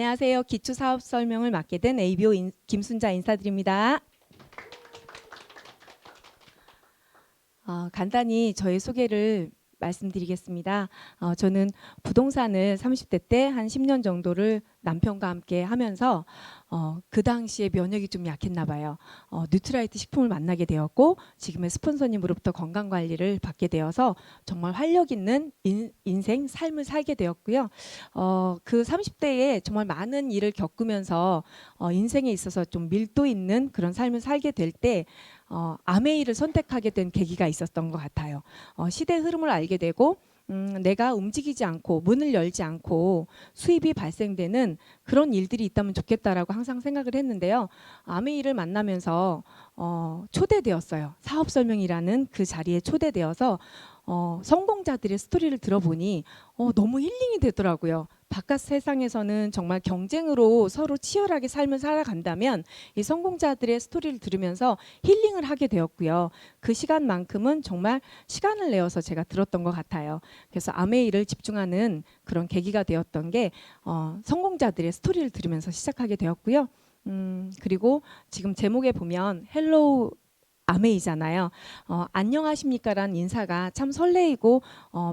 안녕하세요. 기초사업 설명을 맡게 된 ABO 김순자 인사드립니다. 간단히 저의 소개를 말씀드리겠습니다. 저는 부동산을 30대 때 한 10년 정도를 남편과 함께 하면서 그 당시에 면역이 좀 약했나 봐요. 뉴트라이트 식품을 만나게 되었고 지금의 스폰서님으로부터 건강관리를 받게 되어서 정말 활력 있는 인생, 삶을 살게 되었고요. 그 30대에 정말 많은 일을 겪으면서 인생에 있어서 좀 밀도 있는 그런 삶을 살게 될 때 아메이를 선택하게 된 계기가 있었던 것 같아요. 시대 흐름을 알게 되고 내가 움직이지 않고 문을 열지 않고 수입이 발생되는 그런 일들이 있다면 좋겠다라고 항상 생각을 했는데요. 아메이를 만나면서 초대되었어요. 사업 설명이라는 그 자리에 초대되어서 성공자들의 스토리를 들어보니 너무 힐링이 되더라고요. 바깥 세상에서는 정말 경쟁으로 서로 치열하게 삶을 살아간다면 이 성공자들의 스토리를 들으면서 힐링을 하게 되었고요. 그 시간만큼은 정말 시간을 내어서 제가 들었던 것 같아요. 그래서 아메이를 집중하는 그런 계기가 되었던 게 성공자들의 스토리를 들으면서 시작하게 되었고요. 그리고 지금 제목에 보면 헬로우 아메이잖아요. 안녕하십니까라는 인사가 참 설레이고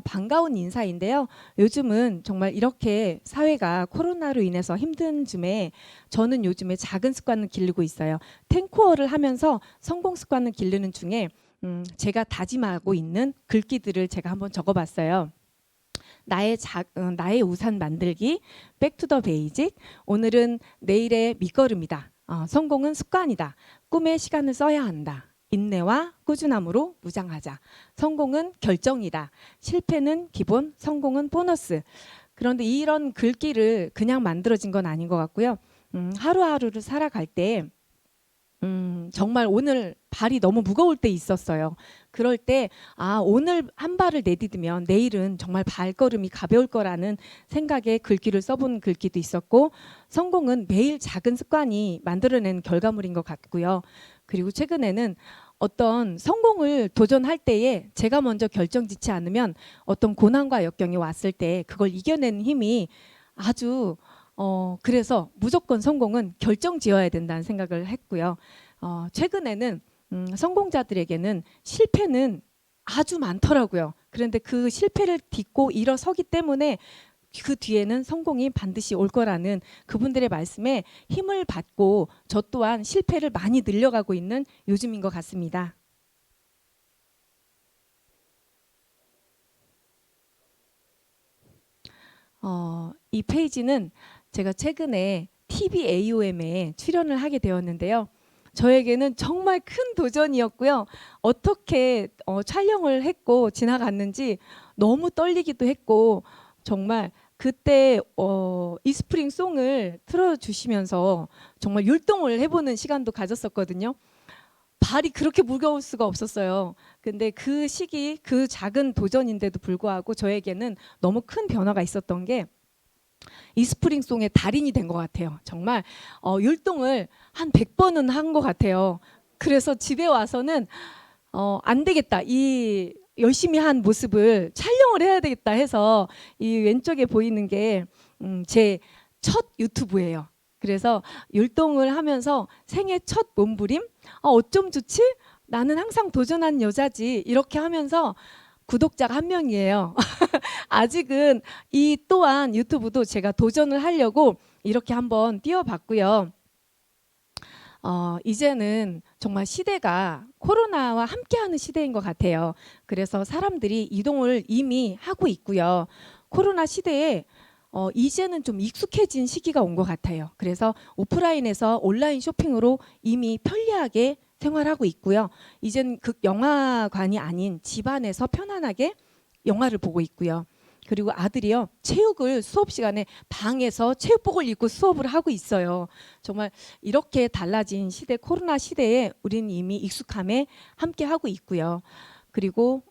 반가운 인사인데요. 요즘은 정말 이렇게 사회가 코로나로 인해서 힘든 즈음에 저는 요즘에 작은 습관을 기르고 있어요. 10코어를 하면서 성공 습관을 기르는 중에 제가 다짐하고 있는 글귀들을 제가 한번 적어봤어요. 나의 우산 만들기, 백투더 베이직. 오늘은 내일의 밑거름이다. 성공은 습관이다. 꿈에 시간을 써야 한다. 인내와 꾸준함으로 무장하자. 성공은 결정이다. 실패는 기본, 성공은 보너스. 그런데 이런 글귀를 그냥 만들어진 건 아닌 것 같고요. 하루하루를 살아갈 때 정말 오늘 발이 너무 무거울 때 있었어요. 그럴 때 오늘 한 발을 내디디면 내일은 정말 발걸음이 가벼울 거라는 생각에 글귀를 써본 글귀도 있었고, 성공은 매일 작은 습관이 만들어낸 결과물인 것 같고요. 그리고 최근에는 어떤 성공을 도전할 때에 제가 먼저 결정짓지 않으면 어떤 고난과 역경이 왔을 때 그걸 이겨내는 힘이 아주 그래서 무조건 성공은 결정지어야 된다는 생각을 했고요. 최근에는 성공자들에게는 실패는 아주 많더라고요. 그런데 그 실패를 딛고 일어서기 때문에 그 뒤에는 성공이 반드시 올 거라는 그분들의 말씀에 힘을 받고 저 또한 실패를 많이 늘려가고 있는 요즘인 것 같습니다. 이 페이지는 제가 최근에 TV AOM에 출연을 하게 되었는데요. 저에게는 정말 큰 도전이었고요. 어떻게 촬영을 했고 지나갔는지 너무 떨리기도 했고, 정말 그때 이스프링 송을 틀어주시면서 정말 율동을 해보는 시간도 가졌었거든요. 발이 그렇게 무거울 수가 없었어요. 근데 그 시기, 그 작은 도전인데도 불구하고 저에게는 너무 큰 변화가 있었던 게 이스프링송의 달인이 된 것 같아요. 정말 율동을 한 100번은 한 것 같아요. 그래서 집에 와서는 안 되겠다. 이 열심히 한 모습을 촬영을 해야 되겠다 해서 이 왼쪽에 보이는 게 제 첫 유튜브예요. 그래서 율동을 하면서 생애 첫 몸부림, 어쩜 좋지? 나는 항상 도전한 여자지. 이렇게 하면서 구독자가 1명이에요. 아직은 이 또한 유튜브도 제가 도전을 하려고 이렇게 한번 띄워봤고요. 이제는 정말 시대가 코로나와 함께하는 시대인 것 같아요. 그래서 사람들이 이동을 이미 하고 있고요. 코로나 시대에 이제는 좀 익숙해진 시기가 온 것 같아요. 그래서 오프라인에서 온라인 쇼핑으로 이미 편리하게 생활하고 있고요. 이젠 영화관이 아닌 집안에서 편안하게 영화를 보고 있고요. 그리고 아들이요, 체육을 수업 시간에 방에서 체육복을 입고 수업을 하고 있어요. 정말 이렇게 달라진 시대, 코로나 시대에 우리는 이미 익숙함에 함께 하고 있고요. 그리고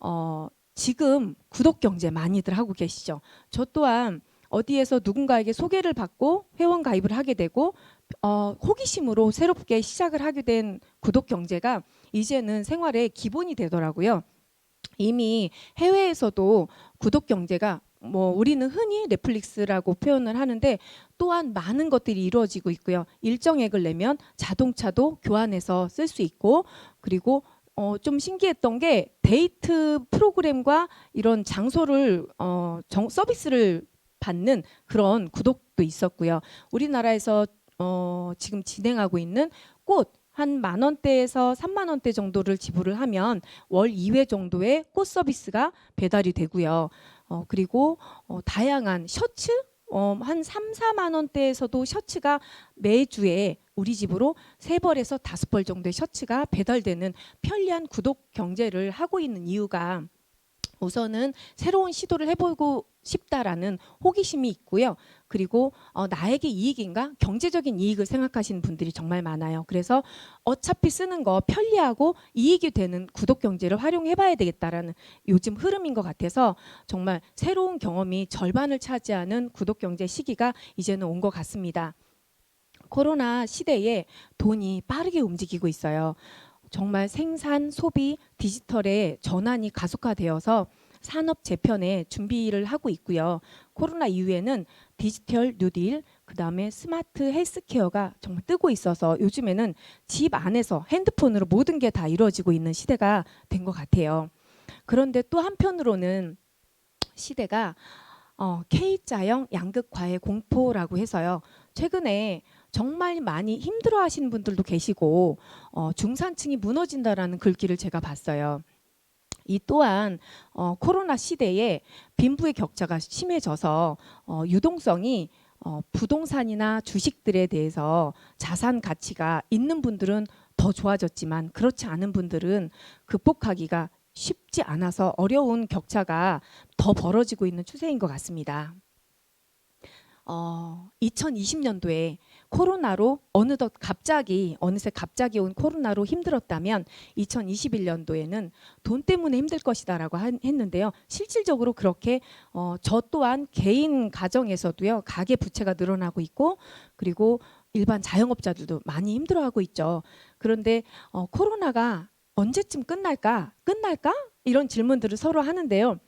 지금 구독 경제 많이들 하고 계시죠. 저 또한 어디에서 누군가에게 소개를 받고 회원 가입을 하게 되고 호기심으로 새롭게 시작을 하게 된 구독 경제가 이제는 생활의 기본이 되더라고요. 이미 해외에서도 구독 경제가 뭐 우리는 흔히 넷플릭스라고 표현을 하는데 또한 많은 것들이 이루어지고 있고요. 일정액을 내면 자동차도 교환해서 쓸 수 있고 그리고 좀 신기했던 게 데이트 프로그램과 이런 장소를 서비스를 받는 그런 구독도 있었고요. 우리나라에서 지금 진행하고 있는 꽃 한 10,000원대에서 30,000원대 정도를 지불을 하면 월 2회 정도의 꽃 서비스가 배달이 되고요. 그리고 다양한 셔츠 한 3, 4만 원대에서도 셔츠가 매주에 우리 집으로 3벌에서 5벌 정도의 셔츠가 배달되는 편리한 구독 경제를 하고 있는 이유가 우선은 새로운 시도를 해보고 싶다라는 호기심이 있고요. 그리고 나에게 이익인가? 경제적인 이익을 생각하시는 분들이 정말 많아요. 그래서 어차피 쓰는 거 편리하고 이익이 되는 구독 경제를 활용해봐야 되겠다라는 요즘 흐름인 것 같아서 정말 새로운 경험이 절반을 차지하는 구독 경제 시기가 이제는 온 것 같습니다. 코로나 시대에 돈이 빠르게 움직이고 있어요. 정말 생산, 소비, 디지털의 전환이 가속화되어서 산업 재편에 준비를 하고 있고요. 코로나 이후에는 디지털 뉴딜, 그다음에 스마트 헬스케어가 정말 뜨고 있어서 요즘에는 집 안에서 핸드폰으로 모든 게 다 이루어지고 있는 시대가 된 것 같아요. 그런데 또 한편으로는 시대가 K자형 양극 과외 공포라고 해서요. 최근에 정말 많이 힘들어하시는 분들도 계시고 중산층이 무너진다라는 글귀를 제가 봤어요. 이 또한 코로나 시대에 빈부의 격차가 심해져서 유동성이 부동산이나 주식들에 대해서 자산 가치가 있는 분들은 더 좋아졌지만 그렇지 않은 분들은 극복하기가 쉽지 않아서 어려운 격차가 더 벌어지고 있는 추세인 것 같습니다. 2020년도에 코로나로 어느새 갑자기 온 코로나로 힘들었다면 2021년도에는 돈 때문에 힘들 것이다라고 했는데요. 실질적으로 그렇게 저 또한 개인 가정에서도요. 가계 부채가 늘어나고 있고 그리고 일반 자영업자들도 많이 힘들어하고 있죠. 그런데 코로나가 언제쯤 끝날까? 이런 질문들을 서로 하는데요.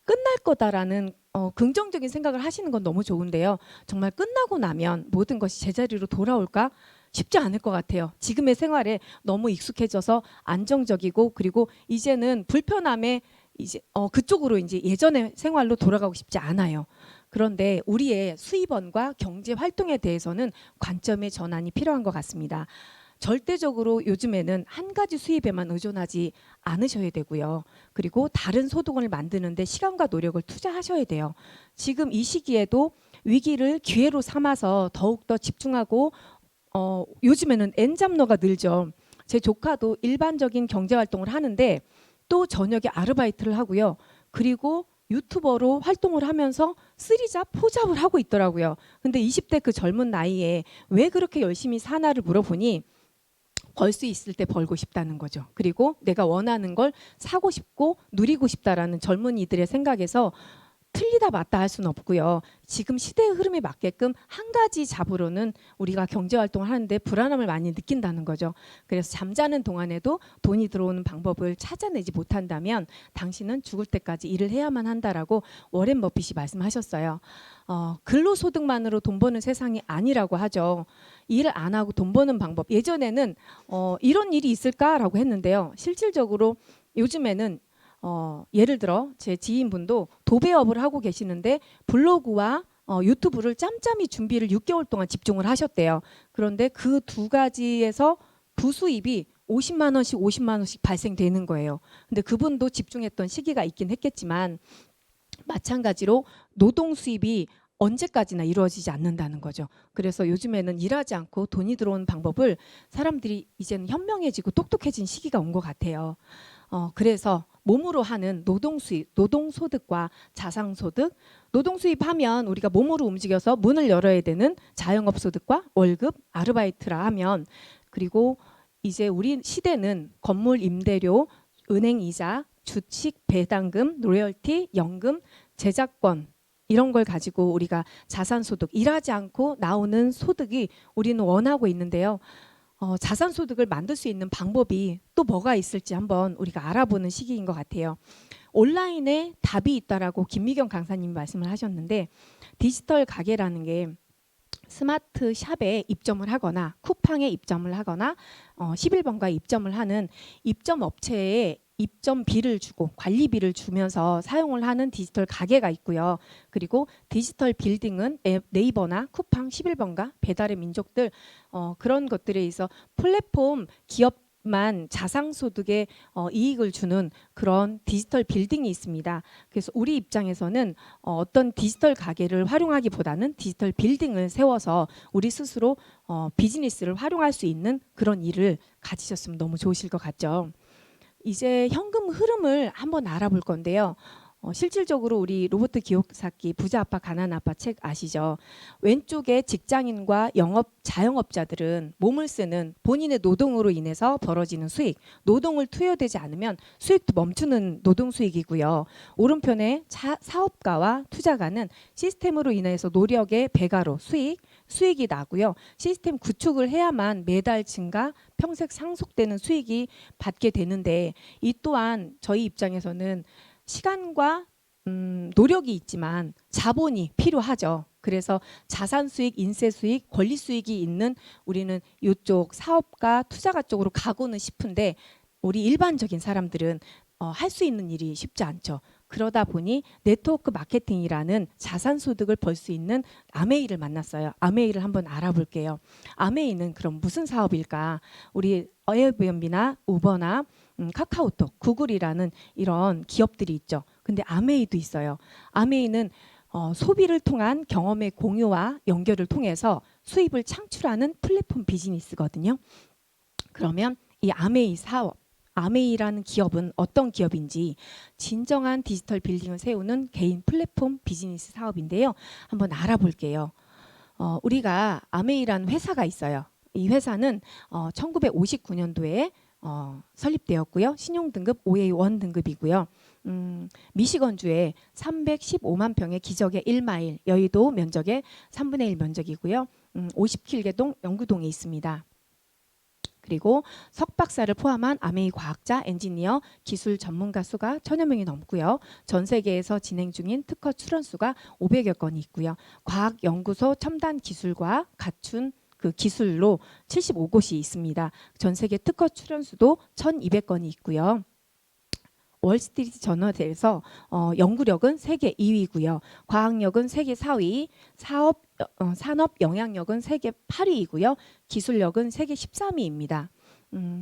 끝날 거다라는 긍정적인 생각을 하시는 건 너무 좋은데요. 정말 끝나고 나면 모든 것이 제자리로 돌아올까? 쉽지 않을 것 같아요. 지금의 생활에 너무 익숙해져서 안정적이고 그리고 이제는 불편함에 이제 그쪽으로 이제 예전의 생활로 돌아가고 싶지 않아요. 그런데 우리의 수입원과 경제 활동에 대해서는 관점의 전환이 필요한 것 같습니다. 절대적으로 요즘에는 한 가지 수입에만 의존하지 않으셔야 되고요. 그리고 다른 소득원을 만드는데 시간과 노력을 투자하셔야 돼요. 지금 이 시기에도 위기를 기회로 삼아서 더욱더 집중하고 요즘에는 N잡러가 늘죠. 제 조카도 일반적인 경제활동을 하는데 또 저녁에 아르바이트를 하고요. 그리고 유튜버로 활동을 하면서 3잡, 4잡을 하고 있더라고요. 근데 20대 그 젊은 나이에 왜 그렇게 열심히 사나를 물어보니 벌 수 있을 때 벌고 싶다는 거죠. 그리고 내가 원하는 걸 사고 싶고 누리고 싶다라는 젊은이들의 생각에서 틀리다 맞다 할 수는 없고요. 지금 시대의 흐름에 맞게끔 한 가지 잡으로는 우리가 경제활동을 하는데 불안함을 많이 느낀다는 거죠. 그래서 잠자는 동안에도 돈이 들어오는 방법을 찾아내지 못한다면 당신은 죽을 때까지 일을 해야만 한다라고 워렌 버핏이 말씀하셨어요. 근로소득만으로 돈 버는 세상이 아니라고 하죠. 일을 안 하고 돈 버는 방법. 예전에는 이런 일이 있을까라고 했는데요. 실질적으로 요즘에는 예를 들어 제 지인분도 도배업을 하고 계시는데 블로그와 유튜브를 짬짬이 준비를 6개월 동안 집중을 하셨대요. 그런데 그 두 가지에서 부수입이 50만 원씩 발생되는 거예요. 근데 그분도 집중했던 시기가 있긴 했겠지만 마찬가지로 노동 수입이 언제까지나 이루어지지 않는다는 거죠. 그래서 요즘에는 일하지 않고 돈이 들어오는 방법을 사람들이 이제는 현명해지고 똑똑해진 시기가 온 것 같아요. 그래서 몸으로 하는 노동 수입, 노동 소득과 자산 소득, 노동 수입하면 우리가 몸으로 움직여서 문을 열어야 되는 자영업 소득과 월급, 아르바이트라 하면 그리고 이제 우리 시대는 건물 임대료, 은행 이자, 주식 배당금, 로열티, 연금, 제작권 이런 걸 가지고 우리가 자산 소득, 일하지 않고 나오는 소득이 우리는 원하고 있는데요. 자산 소득을 만들 수 있는 방법이 또 뭐가 있을지 한번 우리가 알아보는 시기인 것 같아요. 온라인에 답이 있다라고 김미경 강사님이 말씀을 하셨는데, 디지털 가게라는 게 스마트 샵에 입점을 하거나 쿠팡에 입점을 하거나 11번가에 입점을 하는 입점 업체에 입점비를 주고 관리비를 주면서 사용을 하는 디지털 가게가 있고요. 그리고 디지털 빌딩은 네이버나 쿠팡, 11번가, 배달의 민족들 그런 것들에 있어 플랫폼 기업만 자상소득에 이익을 주는 그런 디지털 빌딩이 있습니다. 그래서 우리 입장에서는 어떤 디지털 가게를 활용하기보다는 디지털 빌딩을 세워서 우리 스스로 비즈니스를 활용할 수 있는 그런 일을 가지셨으면 너무 좋으실 것 같죠. 이제 현금 흐름을 한번 알아볼 건데요. 실질적으로 우리 로버트 기요사키 부자 아빠 가난 아빠 책 아시죠? 왼쪽에 직장인과 자영업자들은 몸을 쓰는 본인의 노동으로 인해서 벌어지는 수익, 노동을 투여되지 않으면 수익도 멈추는 노동 수익이고요. 오른편에 사업가와 투자가는 시스템으로 인해서 노력의 배가로 수익이 나고요. 시스템 구축을 해야만 매달 증가, 평생 상속되는 수익이 받게 되는데, 이 또한 저희 입장에서는 시간과 노력이 있지만 자본이 필요하죠. 그래서 자산 수익, 인세 수익, 권리 수익이 있는 우리는 이쪽 사업가, 투자가 쪽으로 가고는 싶은데, 우리 일반적인 사람들은 할 수 있는 일이 쉽지 않죠. 그러다 보니 네트워크 마케팅이라는 자산 소득을 벌 수 있는 아메이를 만났어요. 아메이를 한번 알아볼게요. 아메이는 그럼 무슨 사업일까? 우리 에어비앤비나 우버나 카카오톡, 구글이라는 이런 기업들이 있죠. 근데 아메이도 있어요. 아메이는 소비를 통한 경험의 공유와 연결을 통해서 수입을 창출하는 플랫폼 비즈니스거든요. 그러면 이 아메이 사업, 아메이라는 기업은 어떤 기업인지, 진정한 디지털 빌딩을 세우는 개인 플랫폼 비즈니스 사업인데요. 한번 알아볼게요. 우리가 아메이라는 회사가 있어요. 이 회사는 1959년도에 설립되었고요. 신용등급 OA1 등급이고요. 미시건주에 315만 평의 기적의 1마일, 여의도 면적의 3분의 1 면적이고요. 50킬개동 영구동에 있습니다. 그리고 석박사를 포함한 아메이 과학자, 엔지니어, 기술 전문가 수가 1000여 명이 넘고요. 전 세계에서 진행 중인 특허 출원 수가 500여 건이 있고요. 과학연구소 첨단 기술과 갖춘 그 기술로 75곳이 있습니다. 전 세계 특허 출원 수도 1200건이 있고요. 월스트리트 저널에서 연구력은 세계 2위고요. 과학력은 세계 4위, 산업 영향력은 세계 8위이고요. 기술력은 세계 13위입니다.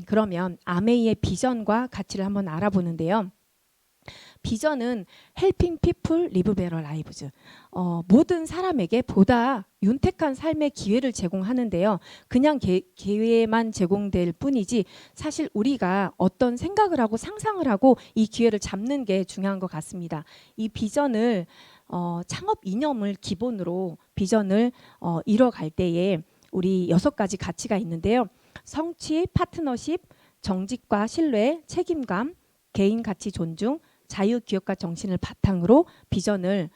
그러면 아메이의 비전과 가치를 한번 알아보는데요. 비전은 helping people live better lives. 모든 사람에게 보다 윤택한 삶의 기회를 제공하는데요. 그냥 기회만 제공될 뿐이지 사실 우리가 어떤 생각을 하고 상상을 하고 이 기회를 잡는 게 중요한 것 같습니다. 이 비전을 창업 이념을 기본으로 비전을 이뤄갈 때에 우리 6가지 가치가 있는데요. 성취, 파트너십, 정직과 신뢰, 책임감, 개인 가치 존중, 자유기업가 정신을 바탕으로 비전을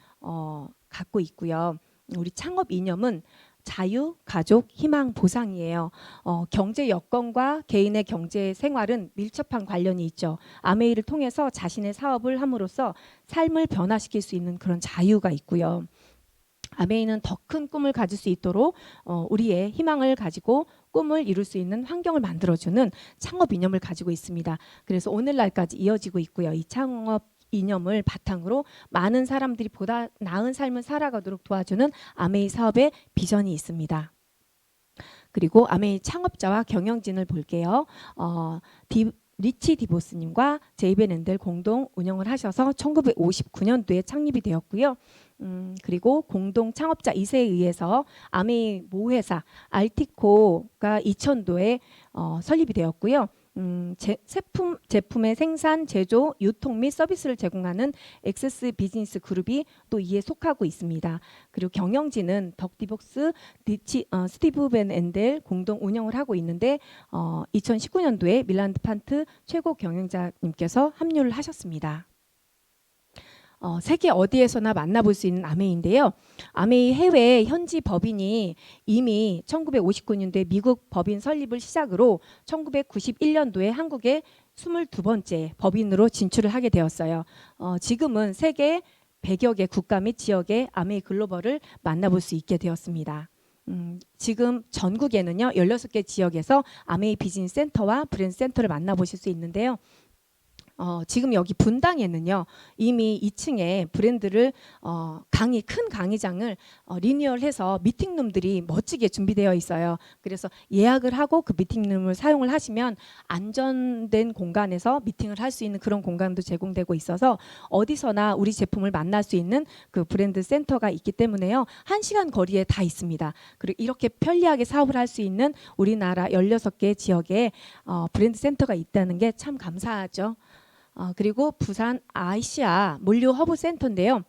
갖고 있고요. 우리 창업 이념은 자유, 가족, 희망, 보상이에요. 경제 여건과 개인의 경제 생활은 밀접한 관련이 있죠. 아메이를 통해서 자신의 사업을 함으로써 삶을 변화시킬 수 있는 그런 자유가 있고요. 아메이는 더 큰 꿈을 가질 수 있도록 우리의 희망을 가지고 꿈을 이룰 수 있는 환경을 만들어주는 창업 이념을 가지고 있습니다. 그래서 오늘날까지 이어지고 있고요. 이 창업 이념을 바탕으로 많은 사람들이 보다 나은 삶을 살아가도록 도와주는 아메이 사업의 비전이 있습니다. 그리고 아메이 창업자와 경영진을 볼게요. 리치 디보스님과 제이벤 앤델 공동 운영을 하셔서 1959년도에 창립이 되었고요. 그리고 공동 창업자 2세에 의해서 아메이 모회사 알티코가 2000도에 설립이 되었고요. 제품의 생산, 제조, 유통 및 서비스를 제공하는 엑세스 비즈니스 그룹이 또 이에 속하고 있습니다. 그리고 경영진은 덕디복스, 스티브 벤 앤델 공동 운영을 하고 있는데 2019년도에 밀란드 판트 최고 경영자님께서 합류를 하셨습니다. 세계 어디에서나 만나볼 수 있는 아메이인데요. 아메이 해외 현지 법인이 이미 1959년도에 미국 법인 설립을 시작으로 1991년도에 한국에 22번째 법인으로 진출을 하게 되었어요. 지금은 세계 100여 개 국가 및 지역의 아메이 글로벌을 만나볼 수 있게 되었습니다. 지금 전국에는요 16개 지역에서 아메이 비즈니스 센터와 브랜드 센터를 만나보실 수 있는데요. 지금 여기 분당에는요 이미 2층에 브랜드를 큰 강의장을 리뉴얼해서 미팅룸들이 멋지게 준비되어 있어요. 그래서 예약을 하고 그 미팅룸을 사용을 하시면 안전된 공간에서 미팅을 할 수 있는 그런 공간도 제공되고 있어서 어디서나 우리 제품을 만날 수 있는 그 브랜드 센터가 있기 때문에요 1시간 거리에 다 있습니다. 그리고 이렇게 편리하게 사업을 할 수 있는 우리나라 16개 지역에 브랜드 센터가 있다는 게 참 감사하죠. 그리고 부산 아시아 물류 허브 센터인데요.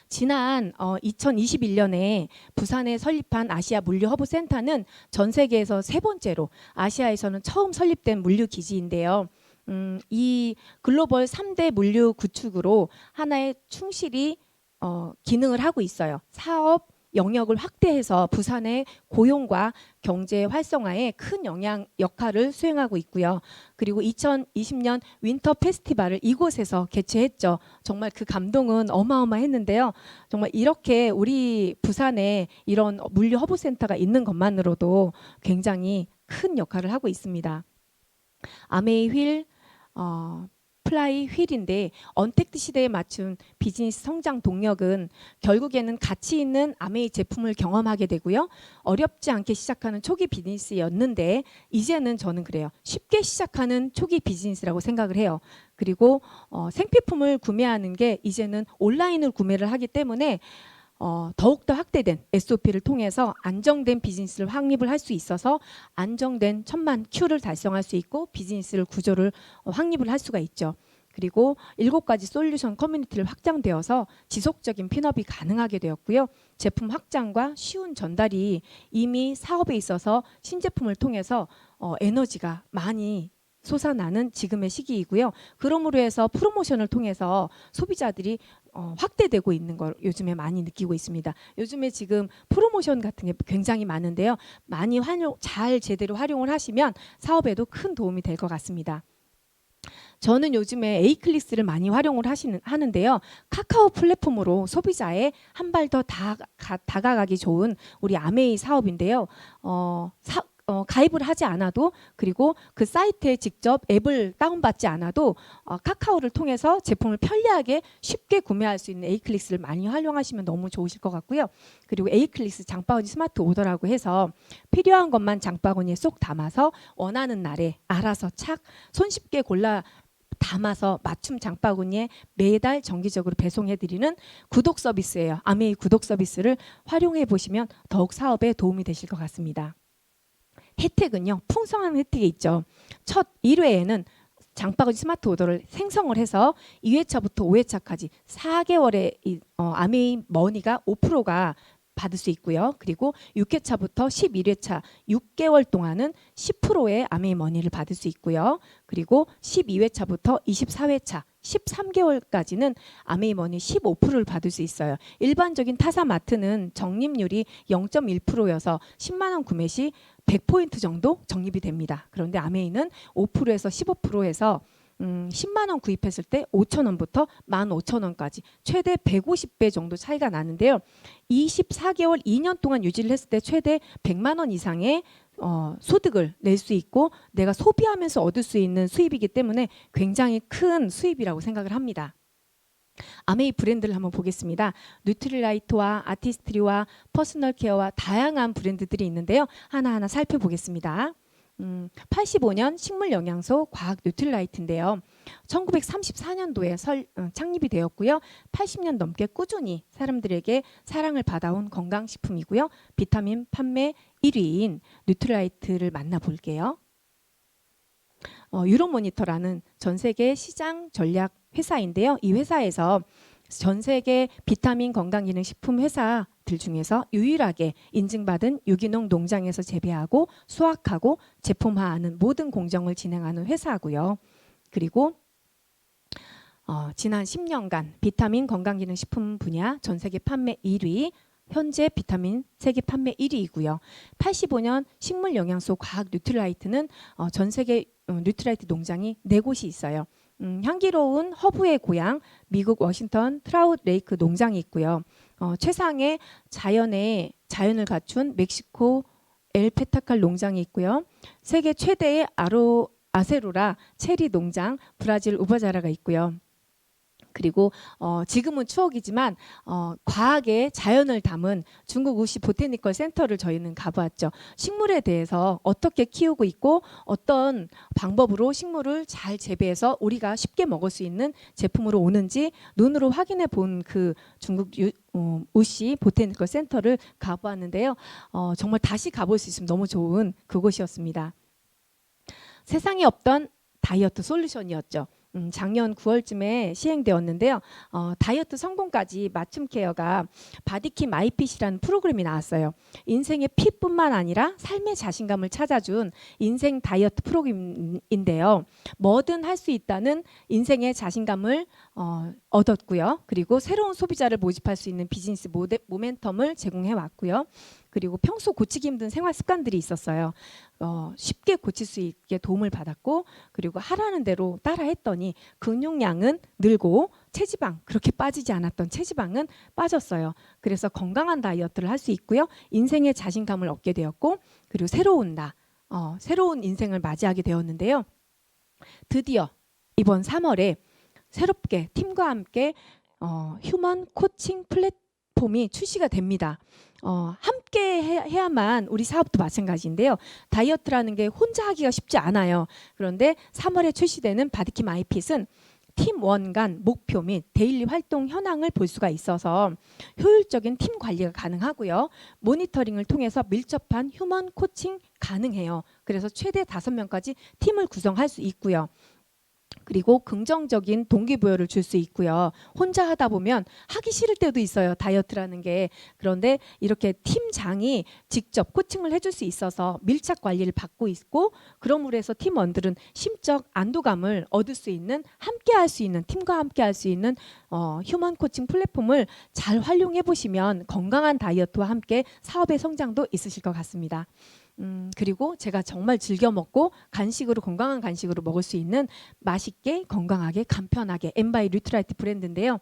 지난 2021년에 부산에 설립한 아시아 물류 허브 센터는 전 세계에서 3번째로 아시아에서는 처음 설립된 물류 기지인데요. 이 글로벌 3대 물류 구축으로 하나의 충실히 기능을 하고 있어요. 사업 영역을 확대해서 부산의 고용과 경제 활성화에 큰 역할을 수행하고 있고요. 그리고 2020년 윈터 페스티벌을 이곳에서 개최했죠. 정말 그 감동은 어마어마했는데요. 정말 이렇게 우리 부산에 이런 물류 허브 센터가 있는 것만으로도 굉장히 큰 역할을 하고 있습니다. 아메이 휠, 플라이 휠인데 언택트 시대에 맞춘 비즈니스 성장 동력은 결국에는 가치 있는 아메이 제품을 경험하게 되고요. 어렵지 않게 시작하는 초기 비즈니스였는데 이제는 저는 그래요. 쉽게 시작하는 초기 비즈니스라고 생각을 해요. 그리고 생필품을 구매하는 게 이제는 온라인으로 구매를 하기 때문에 더욱더 확대된 SOP를 통해서 안정된 비즈니스를 확립을 할 수 있어서 안정된 1000만 Q를 달성할 수 있고 비즈니스를 구조를 확립을 할 수가 있죠. 그리고 7가지 솔루션 커뮤니티를 확장되어서 지속적인 핀업이 가능하게 되었고요. 제품 확장과 쉬운 전달이 이미 사업에 있어서 신제품을 통해서 에너지가 많이 솟아나는 지금의 시기이고요. 그러므로 해서 프로모션을 통해서 소비자들이 확대되고 있는 걸 요즘에 많이 느끼고 있습니다. 요즘에 지금 프로모션 같은 게 굉장히 많은데요. 많이 잘 제대로 활용을 하시면 사업에도 큰 도움이 될 것 같습니다. 저는 요즘에 에이클릭스를 많이 활용을 하는데요. 카카오 플랫폼으로 소비자에 한 발 더 다가가기 좋은 우리 아메이 사업인데요. 가입을 하지 않아도 그리고 그 사이트에 직접 앱을 다운받지 않아도 카카오를 통해서 제품을 편리하게 쉽게 구매할 수 있는 에이클릭스를 많이 활용하시면 너무 좋으실 것 같고요. 그리고 에이클릭스 장바구니 스마트 오더라고 해서 필요한 것만 장바구니에 쏙 담아서 원하는 날에 알아서 착 손쉽게 골라 담아서 맞춤 장바구니에 매달 정기적으로 배송해드리는 구독 서비스예요. 아메이 구독 서비스를 활용해 보시면 더욱 사업에 도움이 되실 것 같습니다. 혜택은요. 풍성한 혜택이 있죠. 첫 1회에는 장바구니 스마트 오더를 생성을 해서 2회차부터 5회차까지 4개월의 아메이 머니가 5%가 받을 수 있고요. 그리고 6회차부터 11회차 6개월 동안은 10%의 아메이 머니를 받을 수 있고요. 그리고 12회차부터 24회차 13개월까지는 아메이 머니 15%를 받을 수 있어요. 일반적인 타사 마트는 적립률이 0.1%여서 10만 원 구매 시 100포인트 정도 적립이 됩니다. 그런데 아메이는 5%에서 15%에서 10만 원 구입했을 때 5천 원부터 15,000원까지 최대 150배 정도 차이가 나는데요. 24개월 2년 동안 유지를 했을 때 최대 100만 원 이상의 소득을 낼 수 있고 내가 소비하면서 얻을 수 있는 수입이기 때문에 굉장히 큰 수입이라고 생각을 합니다. 아메이 브랜드를 한번 보겠습니다. 뉴트리라이트와 아티스트리와 퍼스널 케어와 다양한 브랜드들이 있는데요. 하나하나 살펴보겠습니다. 85년 식물영양소 과학 뉴트리라이트인데요. 1934년도에 창립이 되었고요. 80년 넘게 꾸준히 사람들에게 사랑을 받아온 건강식품이고요. 비타민 판매 1위인 뉴트리라이트를 만나볼게요. 유로모니터라는 전 세계 시장 전략 회사인데요. 이 회사에서 전 세계 비타민 건강기능식품 회사들 중에서 유일하게 인증받은 유기농 농장에서 재배하고 수확하고 제품화하는 모든 공정을 진행하는 회사고요. 그리고 지난 10년간 비타민 건강기능식품 분야 전 세계 판매 1위, 현재 비타민 세계 판매 1위이고요. 85년 식물영양소 과학 뉴트리라이트는 전 세계 뉴트라이트 농장이 4곳이 있어요. 향기로운 허브의 고향 미국 워싱턴 트라우트 레이크 농장이 있고요. 최상의 자연을 갖춘 멕시코 엘 페타칼 농장이 있고요. 세계 최대의 아세로라 체리 농장 브라질 우바자라가 있고요. 그리고 지금은 추억이지만 과학의 자연을 담은 중국 우시 보테니컬 센터를 저희는 가보았죠. 식물에 대해서 어떻게 키우고 있고 어떤 방법으로 식물을 잘 재배해서 우리가 쉽게 먹을 수 있는 제품으로 오는지 눈으로 확인해 본 그 중국 우시 보테니컬 센터를 가보았는데요. 정말 다시 가볼 수 있으면 너무 좋은 그곳이었습니다. 세상에 없던 다이어트 솔루션이었죠. 작년 9월쯤에 시행되었는데요. 다이어트 성공까지 맞춤 케어가 바디키 마이핏이라는 프로그램이 나왔어요. 인생의 핏뿐만 아니라 삶의 자신감을 찾아준 인생 다이어트 프로그램인데요. 뭐든 할 수 있다는 인생의 자신감을 얻었고요. 그리고 새로운 소비자를 모집할 수 있는 비즈니스 모멘텀을 제공해 왔고요. 그리고 평소 고치기 힘든 생활 습관들이 있었어요. 쉽게 고칠 수 있게 도움을 받았고, 그리고 하라는 대로 따라했더니 근육량은 늘고 체지방, 그렇게 빠지지 않았던 체지방은 빠졌어요. 그래서 건강한 다이어트를 할 수 있고요. 인생의 자신감을 얻게 되었고, 그리고 새로운 인생을 맞이하게 되었는데요. 드디어 이번 3월에 새롭게 팀과 함께 휴먼 코칭 플랫폼이 출시가 됩니다. 함께 해야만 우리 사업도 마찬가지인데요. 다이어트라는 게 혼자 하기가 쉽지 않아요. 그런데 3월에 출시되는 바디킴 아이핏은 팀원 간 목표 및 데일리 활동 현황을 볼 수가 있어서 효율적인 팀 관리가 가능하고요. 모니터링을 통해서 밀접한 휴먼 코칭 가능해요. 그래서 최대 5명까지 팀을 구성할 수 있고요. 그리고 긍정적인 동기부여를 줄 수 있고요. 혼자 하다 보면 하기 싫을 때도 있어요. 다이어트라는 게. 그런데 이렇게 팀장이 직접 코칭을 해줄 수 있어서 밀착 관리를 받고 있고, 그러므로 해서 팀원들은 심적 안도감을 얻을 수 있는, 함께 할 수 있는, 팀과 함께 할 수 있는 휴먼 코칭 플랫폼을 잘 활용해 보시면 건강한 다이어트와 함께 사업의 성장도 있으실 것 같습니다. 그리고 제가 정말 즐겨 먹고 건강한 간식으로 먹을 수 있는 맛있게 건강하게 간편하게 엔바이 뉴트라이트 브랜드인데요.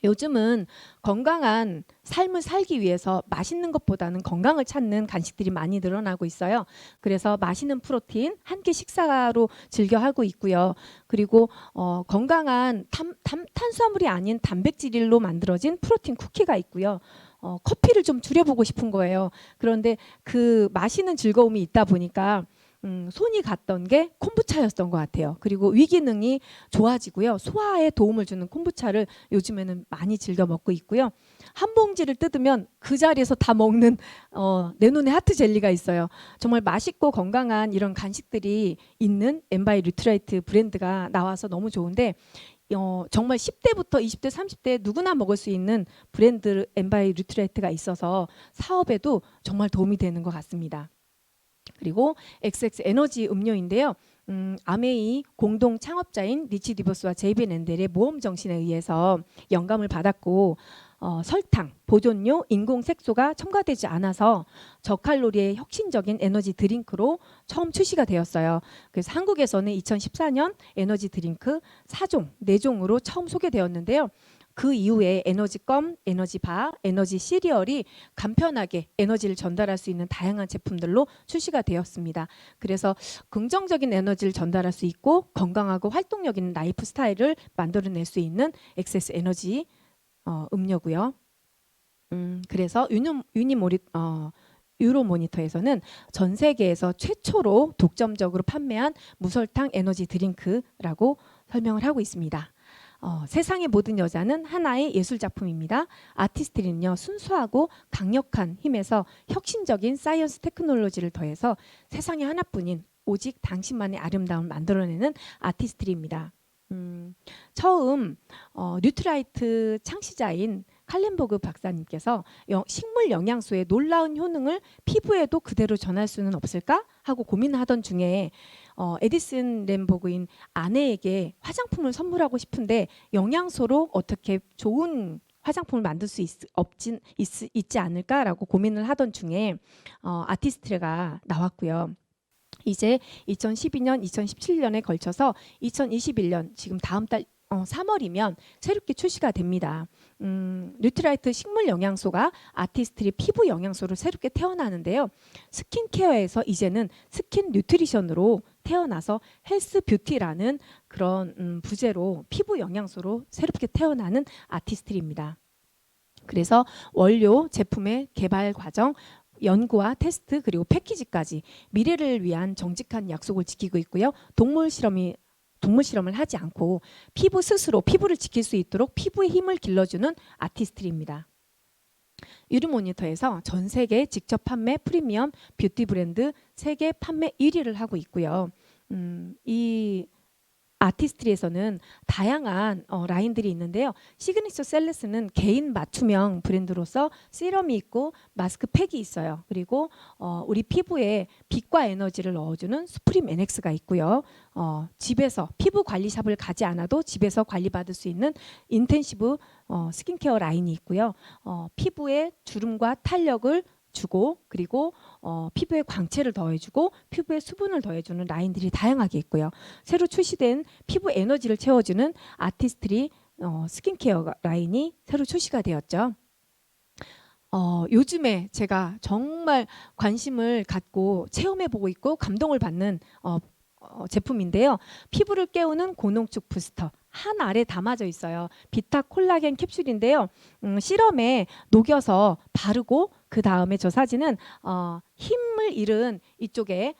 요즘은 건강한 삶을 살기 위해서 맛있는 것보다는 건강을 찾는 간식들이 많이 늘어나고 있어요. 그래서 맛있는 프로테인 한 끼 식사로 즐겨 하고 있고요. 그리고 건강한 탄수화물이 아닌 단백질로 만들어진 프로틴 쿠키가 있고요. 커피를 좀 줄여보고 싶은 거예요. 그런데 그 마시는 즐거움이 있다 보니까 손이 갔던 게 콤부차였던 것 같아요. 그리고 위기능이 좋아지고요. 소화에 도움을 주는 콤부차를 요즘에는 많이 즐겨 먹고 있고요. 한 봉지를 뜯으면 그 자리에서 다 먹는 내 눈에 하트 젤리가 있어요. 정말 맛있고 건강한 이런 간식들이 있는 엔바이 뉴트라이트 브랜드가 나와서 너무 좋은데, 정말 10대부터 20대, 30대 누구나 먹을 수 있는 브랜드 엔바이 뉴트라이트가 있어서 사업에도 정말 도움이 되는 것 같습니다. 그리고 XX 에너지 음료인데요. 아메이 공동 창업자인 리치 디버스와 제이비 앤델의 모험 정신에 의해서 영감을 받았고, 설탕, 보존료, 인공 색소가 첨가되지 않아서 저칼로리의 혁신적인 에너지 드링크로 처음 출시가 되었어요. 그래서 한국에서는 2014년 에너지 드링크 4종으로 처음 소개되었는데요. 그 이후에 에너지껌, 에너지바, 에너지 시리얼이 간편하게 에너지를 전달할 수 있는 다양한 제품들로 출시가 되었습니다. 그래서 긍정적인 에너지를 전달할 수 있고 건강하고 활동력 있는 라이프 스타일을 만들어낼 수 있는 액세스 에너지 음료고요. 그래서 유로모니터에서는 전 세계에서 최초로 독점적으로 판매한 무설탕 에너지 드링크라고 설명을 하고 있습니다. 세상의 모든 여자는 하나의 예술작품입니다. 아티스트는요, 순수하고 강력한 힘에서 혁신적인 사이언스 테크놀로지를 더해서 세상에 하나뿐인 오직 당신만의 아름다움을 만들어내는 아티스트입니다. 처음 뉴트라이트 창시자인 칼렌보그 박사님께서 식물 영양소의 놀라운 효능을 피부에도 그대로 전할 수는 없을까 하고 고민하던 중에 에디슨 램보그인 아내에게 화장품을 선물하고 싶은데 영양소로 어떻게 좋은 화장품을 만들 수 있지 않을까라고 고민을 하던 중에 아티스트가 나왔고요. 이제 2012년, 2017년에 걸쳐서 2021년 지금 다음 달 3월이면 새롭게 출시가 됩니다. 뉴트라이트 식물 영양소가 아티스트리 피부 영양소로 새롭게 태어나는데요. 스킨케어에서 이제는 스킨 뉴트리션으로 태어나서 헬스 뷰티라는 그런 부제로 피부 영양소로 새롭게 태어나는 아티스트리입니다. 그래서 원료, 제품의 개발 과정, 연구와 테스트 그리고 패키지까지 미래를 위한 정직한 약속을 지키고 있고요. 동물 실험을 하지 않고 피부 스스로 피부를 지킬 수 있도록 피부의 힘을 길러주는 아티스트리입니다. 유르모니터에서 전 세계 직접 판매 프리미엄 뷰티 브랜드 세계 판매 1위를 하고 있고요. 이 아티스트리에서는 다양한 라인들이 있는데요. 시그니처 셀레스는 개인 맞춤형 브랜드로서 시럼이 있고 마스크팩이 있어요. 그리고 우리 피부에 빛과 에너지를 넣어주는 수프림 NX가 있고요. 집에서 피부 관리샵을 가지 않아도 집에서 관리받을 수 있는 인텐시브 스킨케어 라인이 있고요. 피부에 주름과 탄력을 주고 그리고 피부에 광채를 더해주고 피부에 수분을 더해주는 라인들이 다양하게 있고요. 새로 출시된 피부 에너지를 채워주는 아티스트리 스킨케어 라인이 새로 출시가 되었죠. 요즘에 제가 정말 관심을 갖고 체험해보고 있고 감동을 받는 제품인데요. 피부를 깨우는 고농축 부스터 한 알에 담아져 있어요. 비타 콜라겐 캡슐인데요. 시럼에 녹여서 바르고 그 다음에 저 사진은 힘을 잃은 이쪽에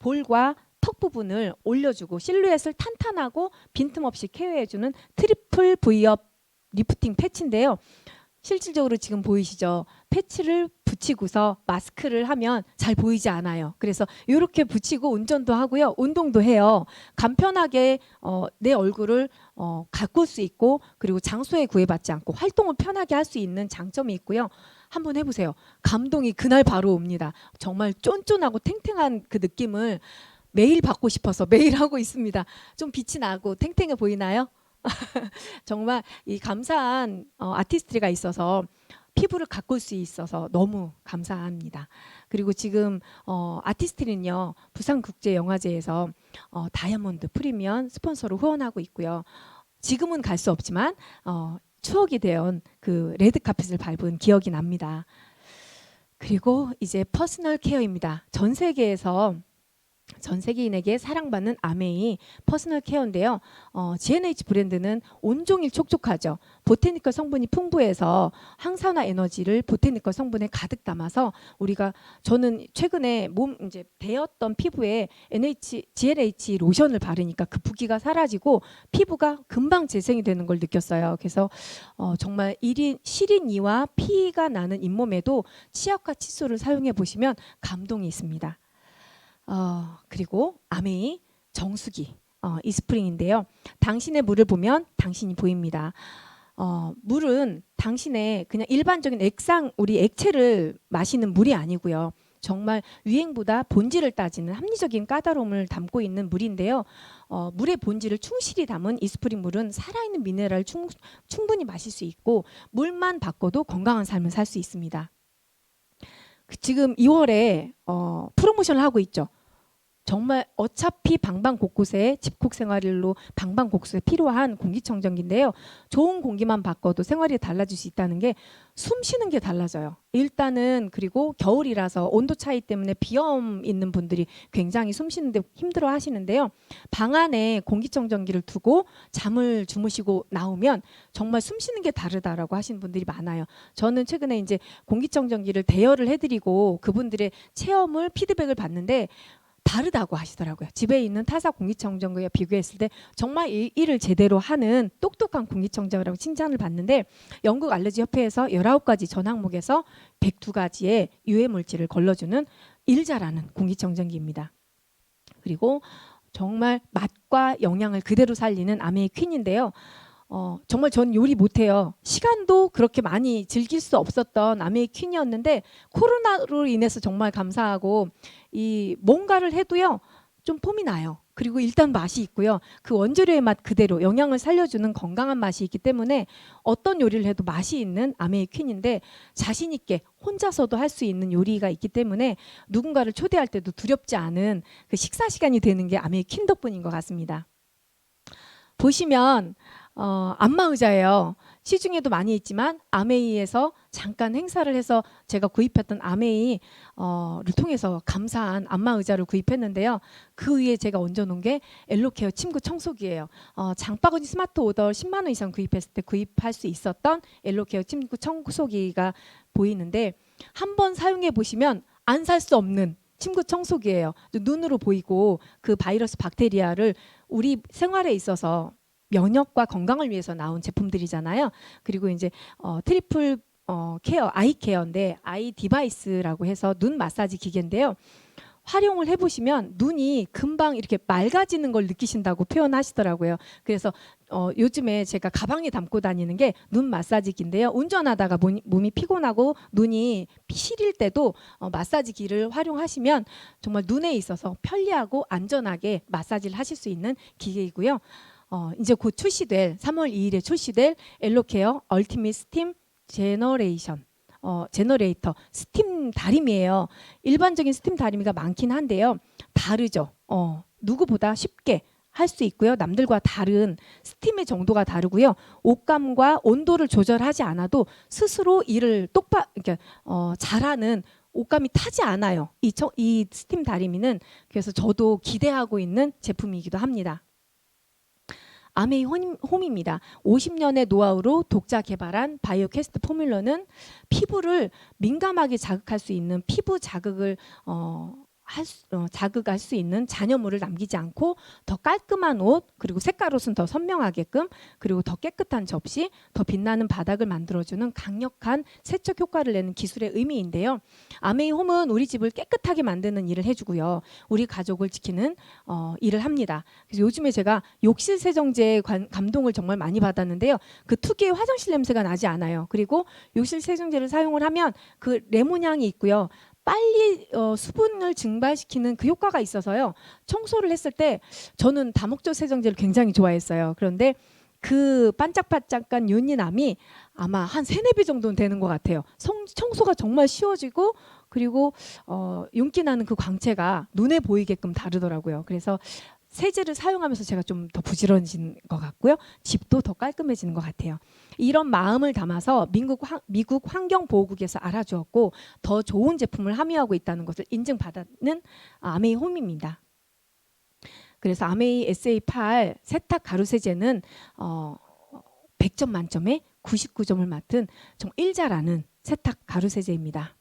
볼과 턱 부분을 올려주고 실루엣을 탄탄하고 빈틈없이 케어해주는 트리플 V업 리프팅 패치인데요. 실질적으로 지금 보이시죠? 패치를 붙이고서 마스크를 하면 잘 보이지 않아요. 그래서 이렇게 붙이고 운전도 하고요. 운동도 해요. 간편하게 내 얼굴을 가꿀 수 있고 그리고 장소에 구애받지 않고 활동을 편하게 할 수 있는 장점이 있고요. 한번 해보세요. 감동이 그날 바로 옵니다. 정말 쫀쫀하고 탱탱한 그 느낌을 매일 받고 싶어서 매일 하고 있습니다. 좀 빛이 나고 탱탱해 보이나요? 정말 이 감사한 아티스트가 있어서 피부를 가꿀 수 있어서 너무 감사합니다. 그리고 지금 아티스트는요 부산국제영화제에서 다이아몬드 프리미엄 스폰서로 후원하고 있고요. 지금은 갈 수 없지만 추억이 되온 그 레드카펫을 밟은 기억이 납니다. 그리고 이제 퍼스널 케어입니다. 전 세계인에게 사랑받는 아메이 퍼스널 케어인데요. GNH 브랜드는 온종일 촉촉하죠. 보테니컬 성분이 풍부해서 항산화 에너지를 보테니컬 성분에 가득 담아서 저는 최근에 이제 데였던 피부에 GNH 로션을 바르니까 그 붓기가 사라지고 피부가 금방 재생이 되는 걸 느꼈어요. 그래서 정말 시린 이와 피가 나는 잇몸에도 치약과 칫솔을 사용해 보시면 감동이 있습니다. 그리고 아메이 정수기 이스프링인데요. 당신의 물을 보면 당신이 보입니다. 물은 당신의 그냥 일반적인 우리 액체를 마시는 물이 아니고요. 정말 유행보다 본질을 따지는 합리적인 까다로움을 담고 있는 물인데요. 물의 본질을 충실히 담은 이스프링 물은 살아있는 미네랄을 충분히 마실 수 있고 물만 바꿔도 건강한 삶을 살 수 있습니다. 지금 2월에 프로모션을 하고 있죠. 정말 어차피 방방곳곳에 집콕 생활로 방방곡곳에 필요한 공기청정기인데요. 좋은 공기만 바꿔도 생활이 달라질 수 있다는 게 숨 쉬는 게 달라져요. 일단은 그리고 겨울이라서 온도 차이 때문에 비염 있는 분들이 굉장히 숨 쉬는데 힘들어 하시는데요. 방 안에 공기청정기를 두고 잠을 주무시고 나오면 정말 숨 쉬는 게 다르다라고 하시는 분들이 많아요. 저는 최근에 이제 공기청정기를 대여를 해드리고 그분들의 체험을 피드백을 받는데 다르다고 하시더라고요. 집에 있는 타사 공기청정기와 비교했을 때 정말 일을 제대로 하는 똑똑한 공기청정기라고 칭찬을 받는데 영국 알레르기 협회에서 19가지 전 항목에서 102가지의 유해 물질을 걸러주는 일 잘하는 공기청정기입니다. 그리고 정말 맛과 영양을 그대로 살리는 아메이 퀸인데요. 정말 전 요리 못해요. 시간도 그렇게 많이 즐길 수 없었던 아메이 퀸이었는데 코로나로 인해서 정말 감사하고 이 뭔가를 해도요 좀 폼이 나요. 그리고 일단 맛이 있고요. 그 원재료의 맛 그대로 영양을 살려주는 건강한 맛이 있기 때문에 어떤 요리를 해도 맛이 있는 아메이 퀸인데, 자신 있게 혼자서도 할 수 있는 요리가 있기 때문에 누군가를 초대할 때도 두렵지 않은 그 식사 시간이 되는 게 아메이 퀸 덕분인 것 같습니다. 보시면 안마의자예요. 시중에도 많이 있지만 아메이에서 잠깐 행사를 해서 제가 구입했던 아메이를 통해서 감사한 안마의자를 구입했는데요. 그 위에 제가 얹어놓은 게 엘로케어 침구 청소기예요. 장바구니 스마트 오더 10만 원 이상 구입했을 때 구입할 수 있었던 엘로케어 침구 청소기가 보이는데, 한번 사용해 보시면 안 살 수 없는 침구 청소기예요. 눈으로 보이고 그 바이러스 박테리아를 우리 생활에 있어서 면역과 건강을 위해서 나온 제품들이잖아요. 그리고 이제 트리플 케어, 아이 케어인데 아이 디바이스라고 해서 눈 마사지 기계인데요. 활용을 해보시면 눈이 금방 이렇게 맑아지는 걸 느끼신다고 표현하시더라고요. 그래서 요즘에 제가 가방에 담고 다니는 게 눈 마사지기인데요. 운전하다가 몸이 피곤하고 눈이 시릴 때도 마사지기를 활용하시면 정말 눈에 있어서 편리하고 안전하게 마사지를 하실 수 있는 기계이고요. 이제 곧 출시될 3월 2일에 출시될 엘로케어 얼티밋 스팀 제너레이터 스팀 다리미예요. 일반적인 스팀 다리미가 많긴 한데요. 다르죠. 누구보다 쉽게 할 수 있고요. 남들과 다른 스팀의 정도가 다르고요. 옷감과 온도를 조절하지 않아도 스스로 일을 그러니까 잘하는, 옷감이 타지 않아요. 이 스팀 다리미는. 그래서 저도 기대하고 있는 제품이기도 합니다. 아메이 홈입니다. 50년의 노하우로 독자 개발한 바이오 캐스트 포뮬러는 피부를 민감하게 자극할 수 있는 피부 자극을 자극할 수 있는 잔여물을 남기지 않고 더 깔끔한 옷, 그리고 색깔 옷은 더 선명하게끔, 그리고 더 깨끗한 접시, 더 빛나는 바닥을 만들어주는 강력한 세척 효과를 내는 기술의 의미인데요. 아메이 홈은 우리 집을 깨끗하게 만드는 일을 해주고요. 우리 가족을 지키는 일을 합니다. 그래서 요즘에 제가 욕실 세정제에 감동을 정말 많이 받았는데요. 그 특유의 화장실 냄새가 나지 않아요. 그리고 욕실 세정제를 사용을 하면 그 레몬 향이 있고요. 빨리 수분을 증발시키는 그 효과가 있어서요. 청소를 했을 때 저는 다목적 세정제를 굉장히 좋아했어요. 그런데 그 반짝반짝한 윤기남이 아마 한 3-4배 정도는 되는 것 같아요. 청소가 정말 쉬워지고, 그리고 윤기 나는 그 광채가 눈에 보이게끔 다르더라고요. 그래서 세제를 사용하면서 제가 좀 더 부지런해진 것 같고요. 집도 더 깔끔해지는 것 같아요. 이런 마음을 담아서 미국 환경보호국에서 알아주었고 더 좋은 제품을 함유하고 있다는 것을 인증받는 아메이 홈입니다. 그래서 아메이 SA8 세탁 가루 세제는 100점 만점에 99점을 맡은 정말 일자라는 세탁 가루 세제입니다.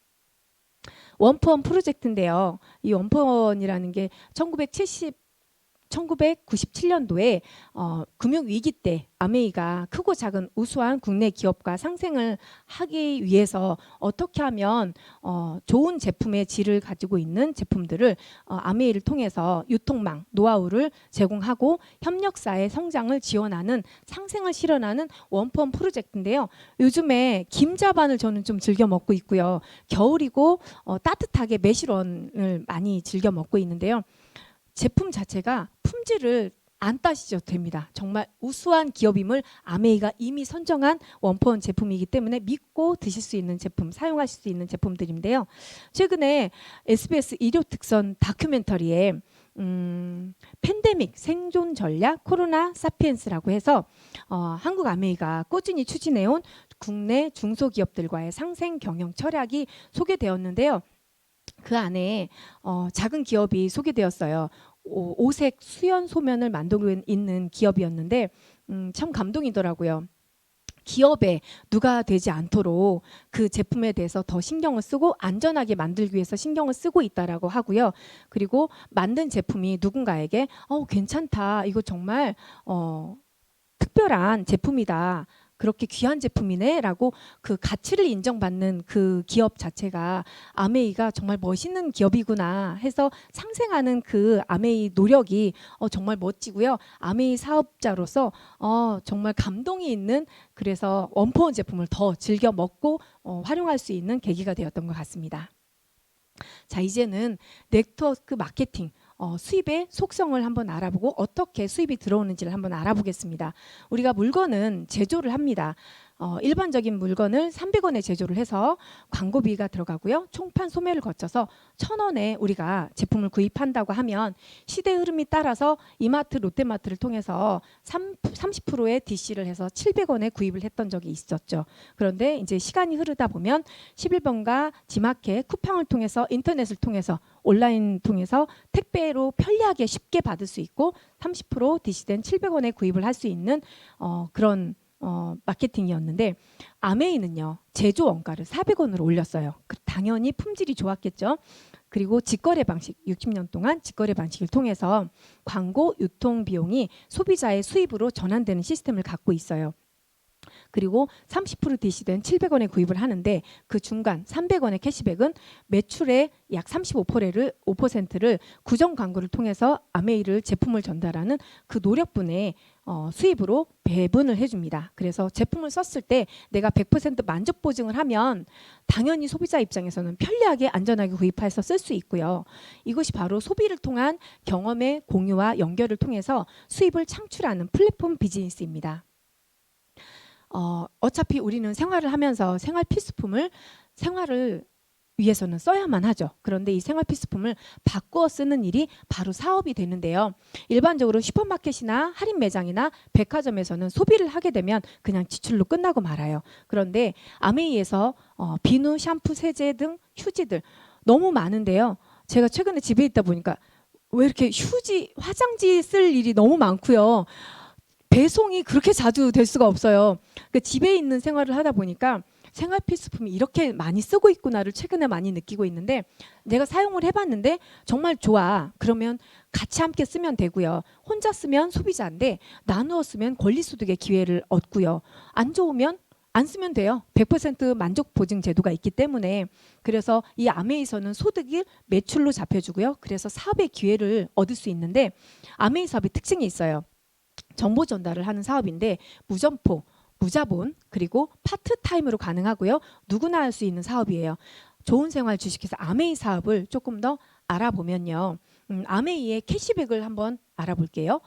원포원 프로젝트인데요. 이 원포원이라는 게 1997년도에 금융위기 때 아메이가 크고 작은 우수한 국내 기업과 상생을 하기 위해서 어떻게 하면 좋은 제품의 질을 가지고 있는 제품들을 아메이를 통해서 유통망, 노하우를 제공하고 협력사의 성장을 지원하는, 상생을 실현하는 원포원 프로젝트인데요. 요즘에 김자반을 저는 좀 즐겨 먹고 있고요. 겨울이고 따뜻하게 매실원을 많이 즐겨 먹고 있는데요. 제품 자체가 품질을 안 따지셔도 됩니다. 정말 우수한 기업임을 아메이가 이미 선정한 원포원 제품이기 때문에 믿고 드실 수 있는 제품, 사용하실 수 있는 제품들인데요. 최근에 SBS 일요 특선 다큐멘터리에 팬데믹 생존 전략 코로나 사피엔스라고 해서 한국 아메이가 꾸준히 추진해온 국내 중소기업들과의 상생 경영 철학이 소개되었는데요. 그 안에 작은 기업이 소개되었어요. 오색 수연 소면을 만들고 있는 기업이었는데 참 감동이더라고요. 기업에 누가 되지 않도록 그 제품에 대해서 더 신경을 쓰고 안전하게 만들기 위해서 신경을 쓰고 있다라고 하고요. 그리고 만든 제품이 누군가에게 괜찮다, 이거 정말 특별한 제품이다, 그렇게 귀한 제품이네 라고 그 가치를 인정받는 그 기업 자체가 아메이가 정말 멋있는 기업이구나 해서 상생하는 그 아메이 노력이 정말 멋지고요. 아메이 사업자로서 정말 감동이 있는, 그래서 원포원 제품을 더 즐겨 먹고 활용할 수 있는 계기가 되었던 것 같습니다. 자, 이제는 네트워크 마케팅, 수입의 속성을 한번 알아보고 어떻게 수입이 들어오는지를 한번 알아보겠습니다. 우리가 물건은 제조를 합니다. 일반적인 물건을 300원에 제조를 해서 광고비가 들어가고요. 총판 소매를 거쳐서 1,000원에 우리가 제품을 구입한다고 하면 시대 흐름이 따라서 이마트, 롯데마트를 통해서 30%의 DC를 해서 700원에 구입을 했던 적이 있었죠. 그런데 이제 시간이 흐르다 보면 11번가 지마켓, 쿠팡을 통해서 인터넷을 통해서 온라인 통해서 택배로 편리하게 쉽게 받을 수 있고 30% DC된 700원에 구입을 할 수 있는 그런 마케팅이었는데 아메이는요 제조 원가를 400원으로 올렸어요. 당연히 품질이 좋았겠죠. 그리고 직거래 방식 60년 동안 직거래 방식을 통해서 광고 유통 비용이 소비자의 수입으로 전환되는 시스템을 갖고 있어요. 그리고 30% DC된 700원에 구입을 하는데 그 중간 300원의 캐시백은 매출의 약 35%를 구정 광고를 통해서 아메이를 제품을 전달하는 그 노력분의 수입으로 배분을 해줍니다. 그래서 제품을 썼을 때 내가 100% 만족 보증을 하면 당연히 소비자 입장에서는 편리하게 안전하게 구입해서 쓸 수 있고요. 이것이 바로 소비를 통한 경험의 공유와 연결을 통해서 수입을 창출하는 플랫폼 비즈니스입니다. 어차피 우리는 생활을 하면서 생활 필수품을 생활을 위해서는 써야만 하죠. 그런데 이 생활 필수품을 바꾸어 쓰는 일이 바로 사업이 되는데요. 일반적으로 슈퍼마켓이나 할인 매장이나 백화점에서는 소비를 하게 되면 그냥 지출로 끝나고 말아요. 그런데 아메이에서 비누, 샴푸, 세제 등 휴지들 너무 많은데요. 제가 최근에 집에 있다 보니까 왜 이렇게 휴지, 화장지 쓸 일이 너무 많고요. 배송이 그렇게 자주 될 수가 없어요. 그 집에 있는 생활을 하다 보니까 생활 필수품이 이렇게 많이 쓰고 있구나를 최근에 많이 느끼고 있는데 내가 사용을 해봤는데 정말 좋아. 그러면 같이 함께 쓰면 되고요. 혼자 쓰면 소비자인데 나누어 쓰면 권리소득의 기회를 얻고요. 안 좋으면 안 쓰면 돼요. 100% 만족 보증 제도가 있기 때문에 그래서 이 아메이에서는 소득이 매출로 잡혀주고요. 그래서 사업의 기회를 얻을 수 있는데 아메이 사업의 특징이 있어요. 정보 전달을 하는 사업인데 무점포, 무자본 그리고 파트타임으로 가능하고요. 누구나 할 수 있는 사업이에요. 좋은 생활 주식회사 아메이 사업을 조금 더 알아보면요. 아메이의 캐시백을 한번 알아볼게요.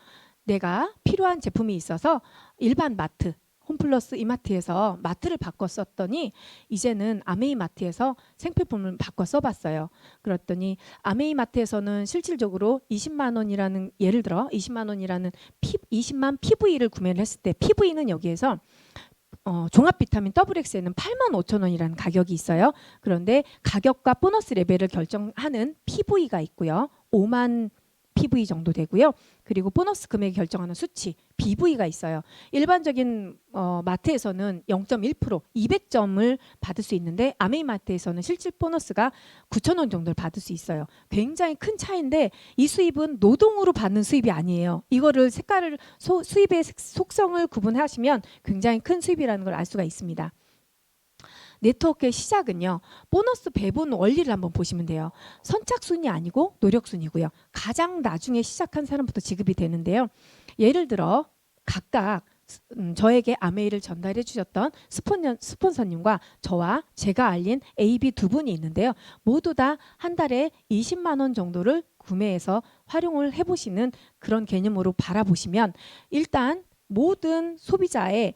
내가 필요한 제품이 있어서 일반 마트, 홈플러스 이마트에서 마트를 바꿔 썼더니 이제는 아메이 마트에서 생필품을 바꿔 써봤어요. 그랬더니 아메이 마트에서는 실질적으로 20만 원이라는 예를 들어 20만 원이라는 20만 PV를 구매를 했을 때 PV는 여기에서 종합 비타민 XX에는 8만 5천 원이라는 가격이 있어요. 그런데 가격과 보너스 레벨을 결정하는 PV가 있고요. 5만 PV 정도 되고요. 그리고 보너스 금액이 결정하는 수치 BV가 있어요. 일반적인 마트에서는 0.1% 200점을 받을 수 있는데 아메이 마트에서는 실질 보너스가 9천 원 정도를 받을 수 있어요. 굉장히 큰 차이인데 이 수입은 노동으로 받는 수입이 아니에요. 이거를 색깔을 수입의 속성을 구분하시면 굉장히 큰 수입이라는 걸 알 수가 있습니다. 네트워크의 시작은요. 보너스 배분 원리를 한번 보시면 돼요. 선착순이 아니고 노력순이고요. 가장 나중에 시작한 사람부터 지급이 되는데요. 예를 들어 각각 저에게 아메이를 전달해 주셨던 스폰서님과 저와 제가 알린 A, B 두 분이 있는데요. 모두 다 한 달에 20만 원 정도를 구매해서 활용을 해보시는 그런 개념으로 바라보시면 일단 모든 소비자의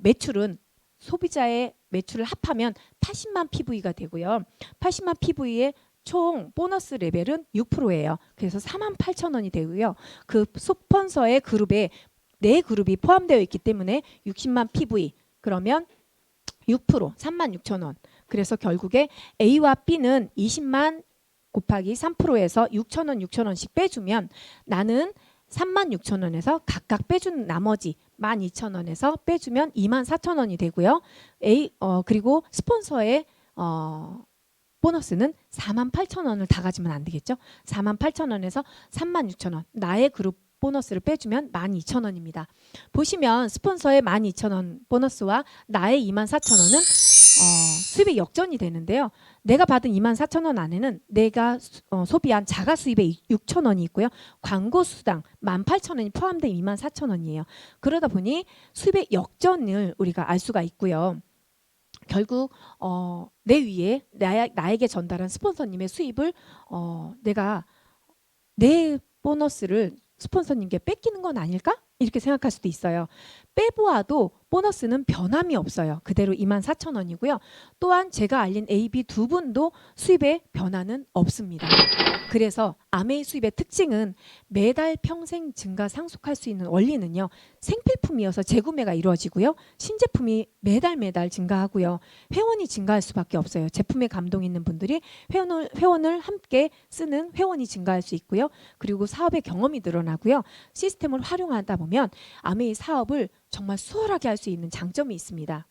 매출은 소비자의 매출을 합하면 80만 PV가 되고요. 80만 PV의 총 보너스 레벨은 6%예요. 그래서 4만 8천 원이 되고요. 그 스폰서의 그룹에 네 그룹이 포함되어 있기 때문에 60만 PV 그러면 6% 3만 6천 원. 그래서 결국에 A와 B는 20만 곱하기 3%에서 6천 원 6천 원씩 빼주면 나는 3만 6천 원에서 각각 빼준 나머지 12,000원에서 빼주면 24,000원이 되고요. 그리고 스폰서의 보너스는 48,000원을 다 가지면 안 되겠죠. 48,000원에서 36,000원 나의 그룹 보너스를 빼주면 12,000원입니다. 보시면 스폰서의 12,000원 보너스와 나의 24,000원은 수입의 역전이 되는데요. 내가 받은 24,000원 안에는 내가 소비한 자가 수입의 6,000원이 있고요. 광고 수당 18,000원이 포함된 24,000원이에요. 그러다 보니 수입의 역전을 우리가 알 수가 있고요. 결국 내 위에 나에게 전달한 스폰서님의 수입을 내가 내 보너스를 스폰서님께 뺏기는 건 아닐까? 이렇게 생각할 수도 있어요. 빼보아도 보너스는 변함이 없어요. 그대로 24,000원이고요. 또한 제가 알린 A, B 두 분도 수입에 변화는 없습니다. 그래서 아메이 수입의 특징은 매달 평생 증가 상속할 수 있는 원리는요. 생필품이어서 재구매가 이루어지고요. 신제품이 매달 증가하고요. 회원이 증가할 수밖에 없어요. 제품에 감동 있는 분들이 회원을 함께 쓰는 회원이 증가할 수 있고요. 그리고 사업의 경험이 늘어나고요. 시스템을 활용하다 보면 아메이 사업을 정말 수월하게 할 수 있는 장점이 있습니다.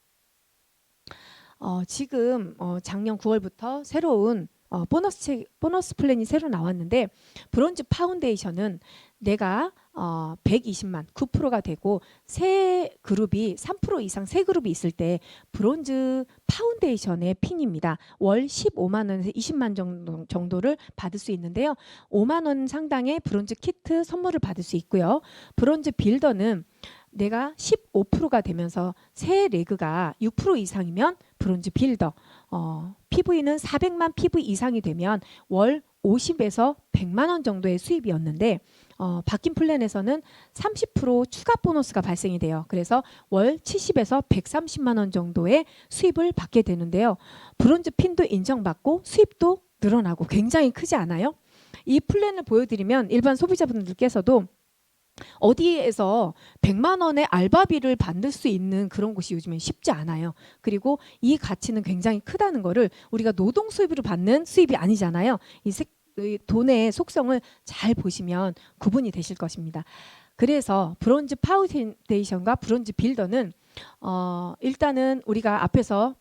지금 작년 9월부터 새로운 보너스 플랜이 새로 나왔는데 브론즈 파운데이션은 내가 120만 9%가 되고 세 그룹이 3% 이상 세 그룹이 있을 때 브론즈 파운데이션의 핀입니다. 월 15만 원에서 20만 정도를 받을 수 있는데요. 5만 원 상당의 브론즈 키트 선물을 받을 수 있고요. 브론즈 빌더는 내가 15%가 되면서 세 레그가 6% 이상이면 브론즈 빌더, PV는 400만 PV 이상이 되면 월 50에서 100만 원 정도의 수입이었는데 바뀐 플랜에서는 30% 추가 보너스가 발생이 돼요. 그래서 월 70에서 130만 원 정도의 수입을 받게 되는데요. 브론즈 핀도 인정받고 수입도 늘어나고 굉장히 크지 않아요? 이 플랜을 보여드리면 일반 소비자분들께서도 어디에서 100만 원의 알바비를 받을 수 있는 그런 곳이 요즘엔 쉽지 않아요. 그리고 이 가치는 굉장히 크다는 거를 우리가 노동 수입으로 받는 수입이 아니잖아요. 이 돈의 속성을 잘 보시면 구분이 되실 것입니다. 그래서 브론즈 파운데이션과 브론즈 빌더는 일단은 우리가 앞에서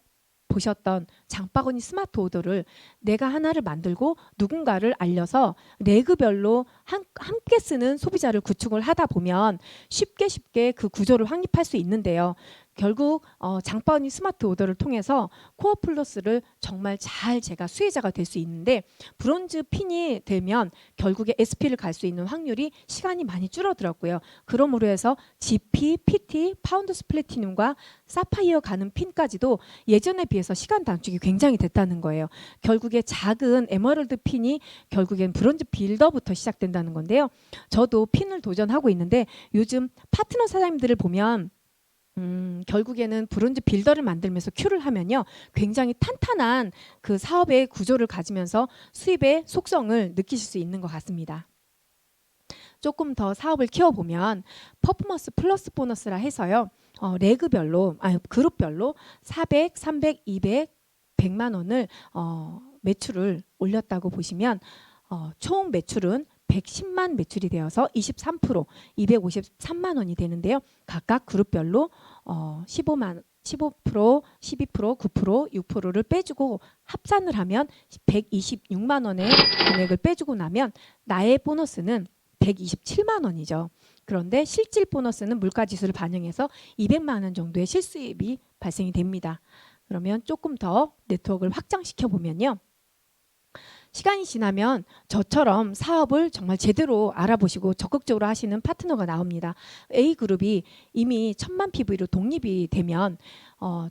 보셨던 장바구니 스마트 오더를 내가 하나를 만들고 누군가를 알려서 레그별로 함께 쓰는 소비자를 구축을 하다 보면 쉽게 그 구조를 확립할 수 있는데요. 결국 장바구니 스마트 오더를 통해서 코어 플러스를 정말 잘 제가 수혜자가 될 수 있는데 브론즈 핀이 되면 결국에 SP를 갈 수 있는 확률이 시간이 많이 줄어들었고요. 그러므로 해서 GP, PT, 파운드스 플래티늄과 사파이어 가는 핀까지도 예전에 비해서 시간 단축이 굉장히 됐다는 거예요. 결국에 작은 에메랄드 핀이 결국엔 브론즈 빌더부터 시작된다는 건데요. 저도 핀을 도전하고 있는데 요즘 파트너 사장님들을 보면 결국에는 브론즈 빌더를 만들면서 큐를 하면요. 굉장히 탄탄한 그 사업의 구조를 가지면서 수입의 속성을 느끼실 수 있는 것 같습니다. 조금 더 사업을 키워보면 퍼포먼스 플러스 보너스라 해서요. 레그별로, 그룹별로 400, 300, 200, 100만 원을 매출을 올렸다고 보시면 총 매출은 110만 매출이 되어서 23%, 253만 원이 되는데요. 각각 그룹별로 15%, 12%, 9%, 6%를 빼주고 합산을 하면 126만 원의 금액을 빼주고 나면 나의 보너스는 127만 원이죠. 그런데 실질 보너스는 물가지수를 반영해서 200만 원 정도의 실수입이 발생이 됩니다. 그러면 조금 더 네트워크를 확장시켜 보면요. 시간이 지나면 저처럼 사업을 정말 제대로 알아보시고 적극적으로 하시는 파트너가 나옵니다. A그룹이 이미 1000만 PV로 독립이 되면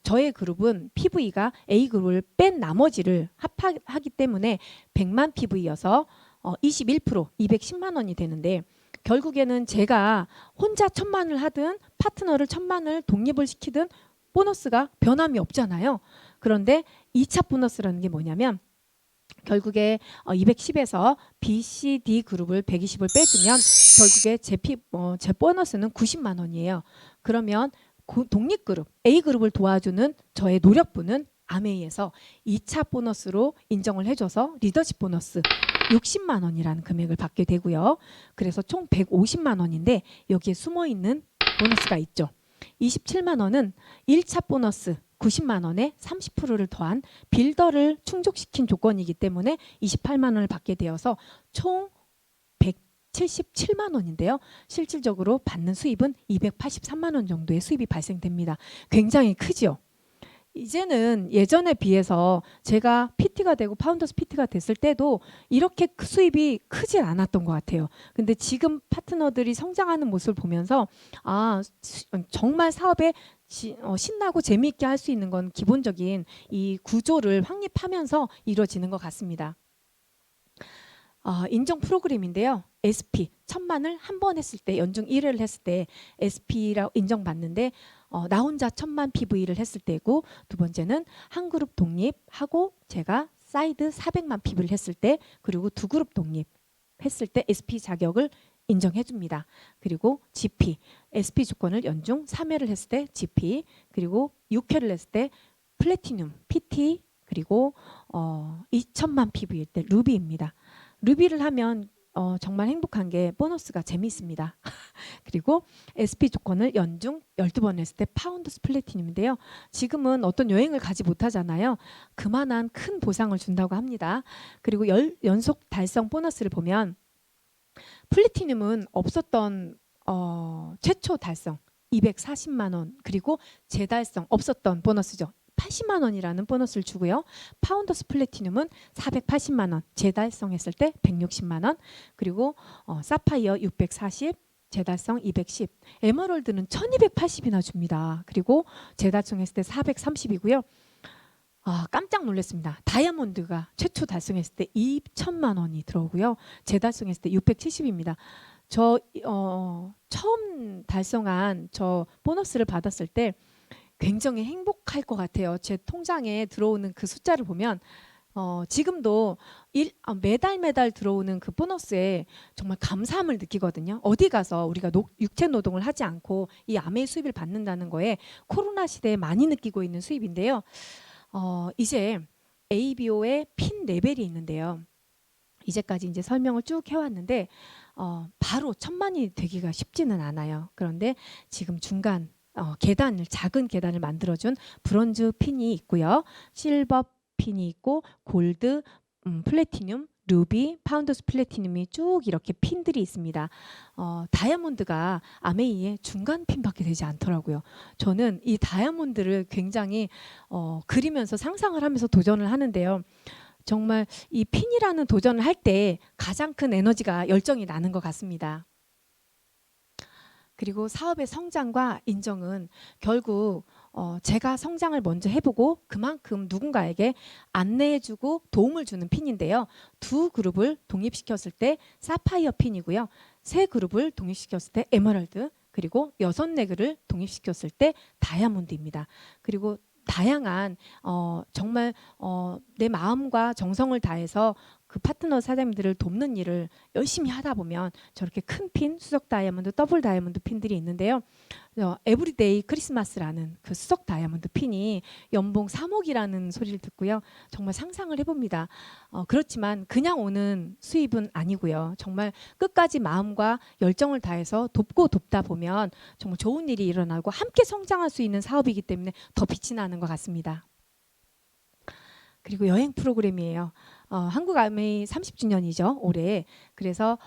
저의 그룹은 PV가 A그룹을 뺀 나머지를 합하기 때문에 100만 PV여서 21%, 210만 원이 되는데 결국에는 제가 혼자 1000만을 하든 파트너를 1000만을 독립을 시키든 보너스가 변함이 없잖아요. 그런데 2차 보너스라는 게 뭐냐면 결국에 210에서 B, C, D 그룹을 120을 빼주면 결국에 제 보너스는 90만 원이에요. 그러면 독립그룹, A그룹을 도와주는 저의 노력분은 아메이에서 2차 보너스로 인정을 해줘서 리더십 보너스 60만 원이라는 금액을 받게 되고요. 그래서 총 150만 원인데 여기에 숨어있는 보너스가 있죠. 27만 원은 1차 보너스 90만 원에 30%를 더한 빌더를 충족시킨 조건이기 때문에 28만 원을 받게 되어서 총 177만 원인데요. 실질적으로 받는 수입은 283만 원 정도의 수입이 발생됩니다. 굉장히 크죠. 이제는 예전에 비해서 제가 PT가 되고 파운더스 PT가 됐을 때도 이렇게 수입이 크지 않았던 것 같아요. 근데 지금 파트너들이 성장하는 모습을 보면서 정말 사업에 신나고 재미있게 할 수 있는 건 기본적인 이 구조를 확립하면서 이루어지는 것 같습니다. 인정 프로그램인데요. SP 1000만을 한 번 했을 때 연중 1회를 했을 때 SP라고 인정받는데 나 혼자 1000만 PV를 했을 때고 두 번째는 한 그룹 독립하고 제가 사이드 400만 PV를 했을 때 그리고 두 그룹 독립 했을 때 SP 자격을 인정해 줍니다. 그리고 GP SP 조건을 연중 3회를 했을 때 GP 그리고 6회를 했을 때 플래티늄 PT 그리고 2000만 PV일 때 루비입니다. 루비를 하면 정말 행복한 게 보너스가 재미있습니다. 그리고 SP 조건을 연중 12번 했을 때 파운더스 플래티늄인데요. 지금은 어떤 여행을 가지 못하잖아요. 그만한 큰 보상을 준다고 합니다. 그리고 연속 달성 보너스를 보면 플래티늄은 없었던 최초 달성 240만 원 그리고 재달성 없었던 보너스죠. 80만 원이라는 보너스를 주고요. 파운더스 플래티늄은 480만 원, 재달성했을 때 160만 원, 그리고 사파이어 640, 재달성 210, 에메랄드는 1280이나 줍니다. 그리고 재달성했을 때 430이고요. 깜짝 놀랐습니다. 다이아몬드가 최초 달성했을 때 2천만 원이 들어오고요. 재달성했을 때 670입니다. 저 처음 달성한 저 보너스를 받았을 때 굉장히 행복할 것 같아요. 제 통장에 들어오는 그 숫자를 보면 지금도 매달 들어오는 그 보너스에 정말 감사함을 느끼거든요. 어디 가서 우리가 육체 노동을 하지 않고 이 아메이 수입을 받는다는 거에 코로나 시대에 많이 느끼고 있는 수입인데요. 이제 ABO의 핀 레벨이 있는데요. 이제까지 이제 설명을 쭉 해왔는데 바로 1000만이 되기가 쉽지는 않아요. 그런데 지금 중간 작은 계단을 만들어준 브론즈 핀이 있고요. 실버 핀이 있고 골드, 플래티늄, 루비, 파운더스 플래티늄이 쭉 이렇게 핀들이 있습니다. 다이아몬드가 아메이의 중간 핀밖에 되지 않더라고요. 저는 이 다이아몬드를 굉장히 그리면서 상상을 하면서 도전을 하는데요. 정말 이 핀이라는 도전을 할 때 가장 큰 에너지가 열정이 나는 것 같습니다. 그리고 사업의 성장과 인정은 결국 제가 성장을 먼저 해보고 그만큼 누군가에게 안내해주고 도움을 주는 핀인데요. 두 그룹을 독립시켰을 때 사파이어 핀이고요. 세 그룹을 독립시켰을 때 에메랄드 그리고 6네그를 독립시켰을 때 다이아몬드입니다. 그리고 다양한 정말 내 마음과 정성을 다해서 그 파트너 사장님들을 돕는 일을 열심히 하다 보면 저렇게 큰 핀, 수석 다이아몬드, 더블 다이아몬드 핀들이 있는데요. 에브리데이 크리스마스라는 그 수석 다이아몬드 핀이 연봉 3억이라는 소리를 듣고요. 정말 상상을 해봅니다. 그렇지만 그냥 오는 수입은 아니고요. 정말 끝까지 마음과 열정을 다해서 돕다 보면 정말 좋은 일이 일어나고 함께 성장할 수 있는 사업이기 때문에 더 빛이 나는 것 같습니다. 그리고 여행 프로그램이에요. 한국 아메이 30주년이죠 올해. 그래서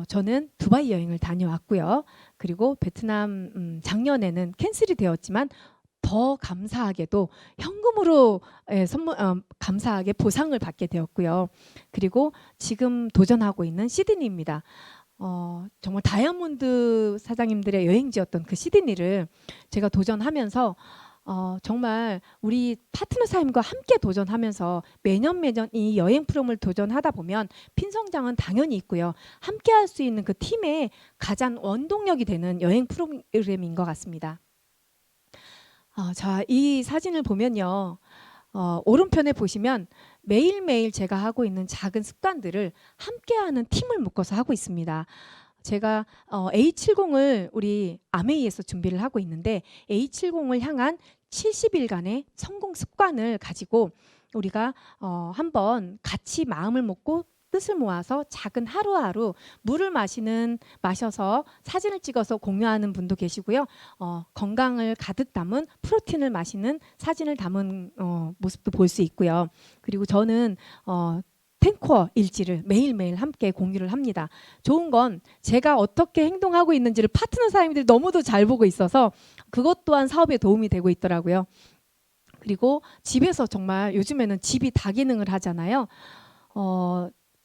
저는 두바이 여행을 다녀왔고요. 그리고 베트남 작년에는 캔슬이 되었지만 더 감사하게도 현금으로 감사하게 보상을 받게 되었고요. 그리고 지금 도전하고 있는 시드니입니다. 정말 다이아몬드 사장님들의 여행지였던 그 시드니를 제가 도전하면서 정말 우리 파트너 사장님과 함께 도전하면서 매년 이 여행 프로그램을 도전하다 보면 핀 성장은 당연히 있고요. 함께 할 수 있는 그 팀의 가장 원동력이 되는 여행 프로그램인 것 같습니다. 자, 이 사진을 보면요. 오른편에 보시면 매일매일 제가 하고 있는 작은 습관들을 함께하는 팀을 묶어서 하고 있습니다. 제가 A70을 우리 아메이에서 준비를 하고 있는데 A70을 향한 70일간의 성공 습관을 가지고 우리가 한번 같이 마음을 먹고 뜻을 모아서 작은 하루하루 물을 마셔서 사진을 찍어서 공유하는 분도 계시고요. 건강을 가득 담은 프로틴을 마시는 사진을 담은 모습도 볼 수 있고요. 그리고 저는 10코어 일지를 매일매일 함께 공유를 합니다. 좋은 건 제가 어떻게 행동하고 있는지를 파트너 사장님들이 너무도 잘 보고 있어서 그것 또한 사업에 도움이 되고 있더라고요. 그리고 집에서 정말 요즘에는 집이 다기능을 하잖아요.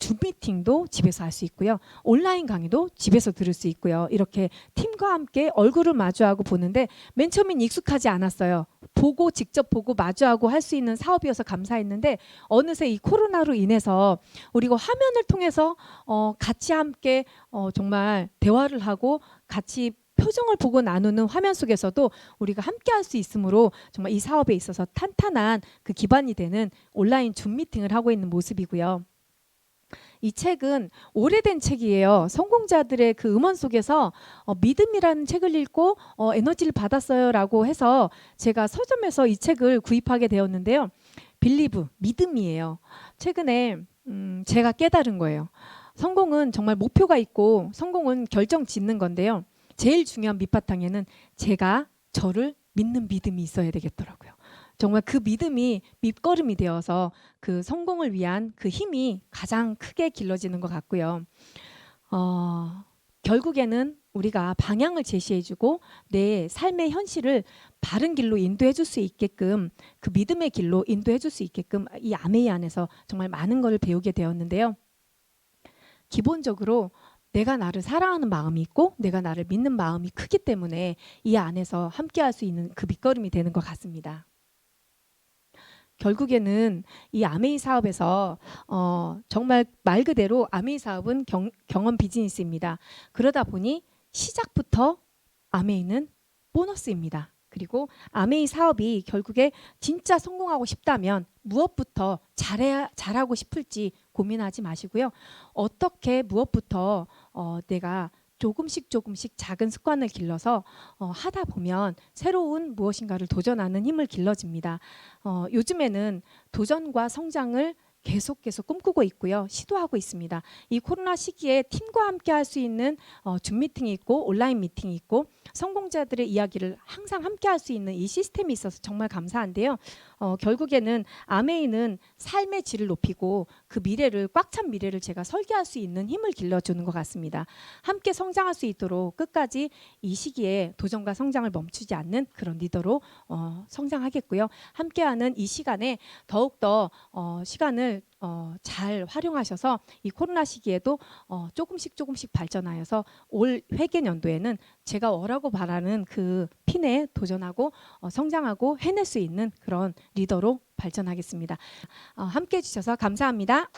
줌 미팅도 집에서 할 수 있고요. 온라인 강의도 집에서 들을 수 있고요. 이렇게 팀과 함께 얼굴을 마주하고 보는데 맨 처음엔 익숙하지 않았어요. 보고 직접 보고 마주하고 할 수 있는 사업이어서 감사했는데 어느새 이 코로나로 인해서 우리가 화면을 통해서 같이 함께 정말 대화를 하고 같이 표정을 보고 나누는 화면 속에서도 우리가 함께 할 수 있으므로 정말 이 사업에 있어서 탄탄한 그 기반이 되는 온라인 줌 미팅을 하고 있는 모습이고요. 이 책은 오래된 책이에요. 성공자들의 그 음원 속에서 믿음이라는 책을 읽고 에너지를 받았어요라고 해서 제가 서점에서 이 책을 구입하게 되었는데요. 빌리브, 믿음이에요. 최근에 제가 깨달은 거예요. 성공은 정말 목표가 있고 성공은 결정 짓는 건데요. 제일 중요한 밑바탕에는 제가 저를 믿는 믿음이 있어야 되겠더라고요. 정말 그 믿음이 밑거름이 되어서 그 성공을 위한 그 힘이 가장 크게 길러지는 것 같고요. 결국에는 우리가 방향을 제시해주고 내 삶의 현실을 바른 길로 인도해줄 수 있게끔 그 믿음의 길로 인도해줄 수 있게끔 이 아메이 안에서 정말 많은 것을 배우게 되었는데요. 기본적으로 내가 나를 사랑하는 마음이 있고 내가 나를 믿는 마음이 크기 때문에 이 안에서 함께할 수 있는 그 밑거름이 되는 것 같습니다. 결국에는 이 아메이 사업에서 정말 말 그대로 아메이 사업은 경험 비즈니스입니다. 그러다 보니 시작부터 아메이는 보너스입니다. 그리고 아메이 사업이 결국에 진짜 성공하고 싶다면 무엇부터 잘하고 싶을지 고민하지 마시고요. 어떻게 무엇부터 내가 조금씩 작은 습관을 길러서 하다 보면 새로운 무엇인가를 도전하는 힘을 길러집니다. 요즘에는 도전과 성장을 계속 꿈꾸고 있고요. 시도하고 있습니다. 이 코로나 시기에 팀과 함께 할 수 있는 줌 미팅이 있고 온라인 미팅이 있고 성공자들의 이야기를 항상 함께 할 수 있는 이 시스템이 있어서 정말 감사한데요. 결국에는 아메이는 삶의 질을 높이고 그 미래를 꽉 찬 미래를 제가 설계할 수 있는 힘을 길러주는 것 같습니다. 함께 성장할 수 있도록 끝까지 이 시기에 도전과 성장을 멈추지 않는 그런 리더로 성장하겠고요. 함께하는 이 시간에 더욱더 시간을 잘 활용하셔서 이 코로나 시기에도 조금씩 발전하여서 올 회계년도에는 제가 원하고 바라는 그 핀에 도전하고 성장하고 해낼 수 있는 그런 리더로 발전하겠습니다. 함께해 주셔서 감사합니다.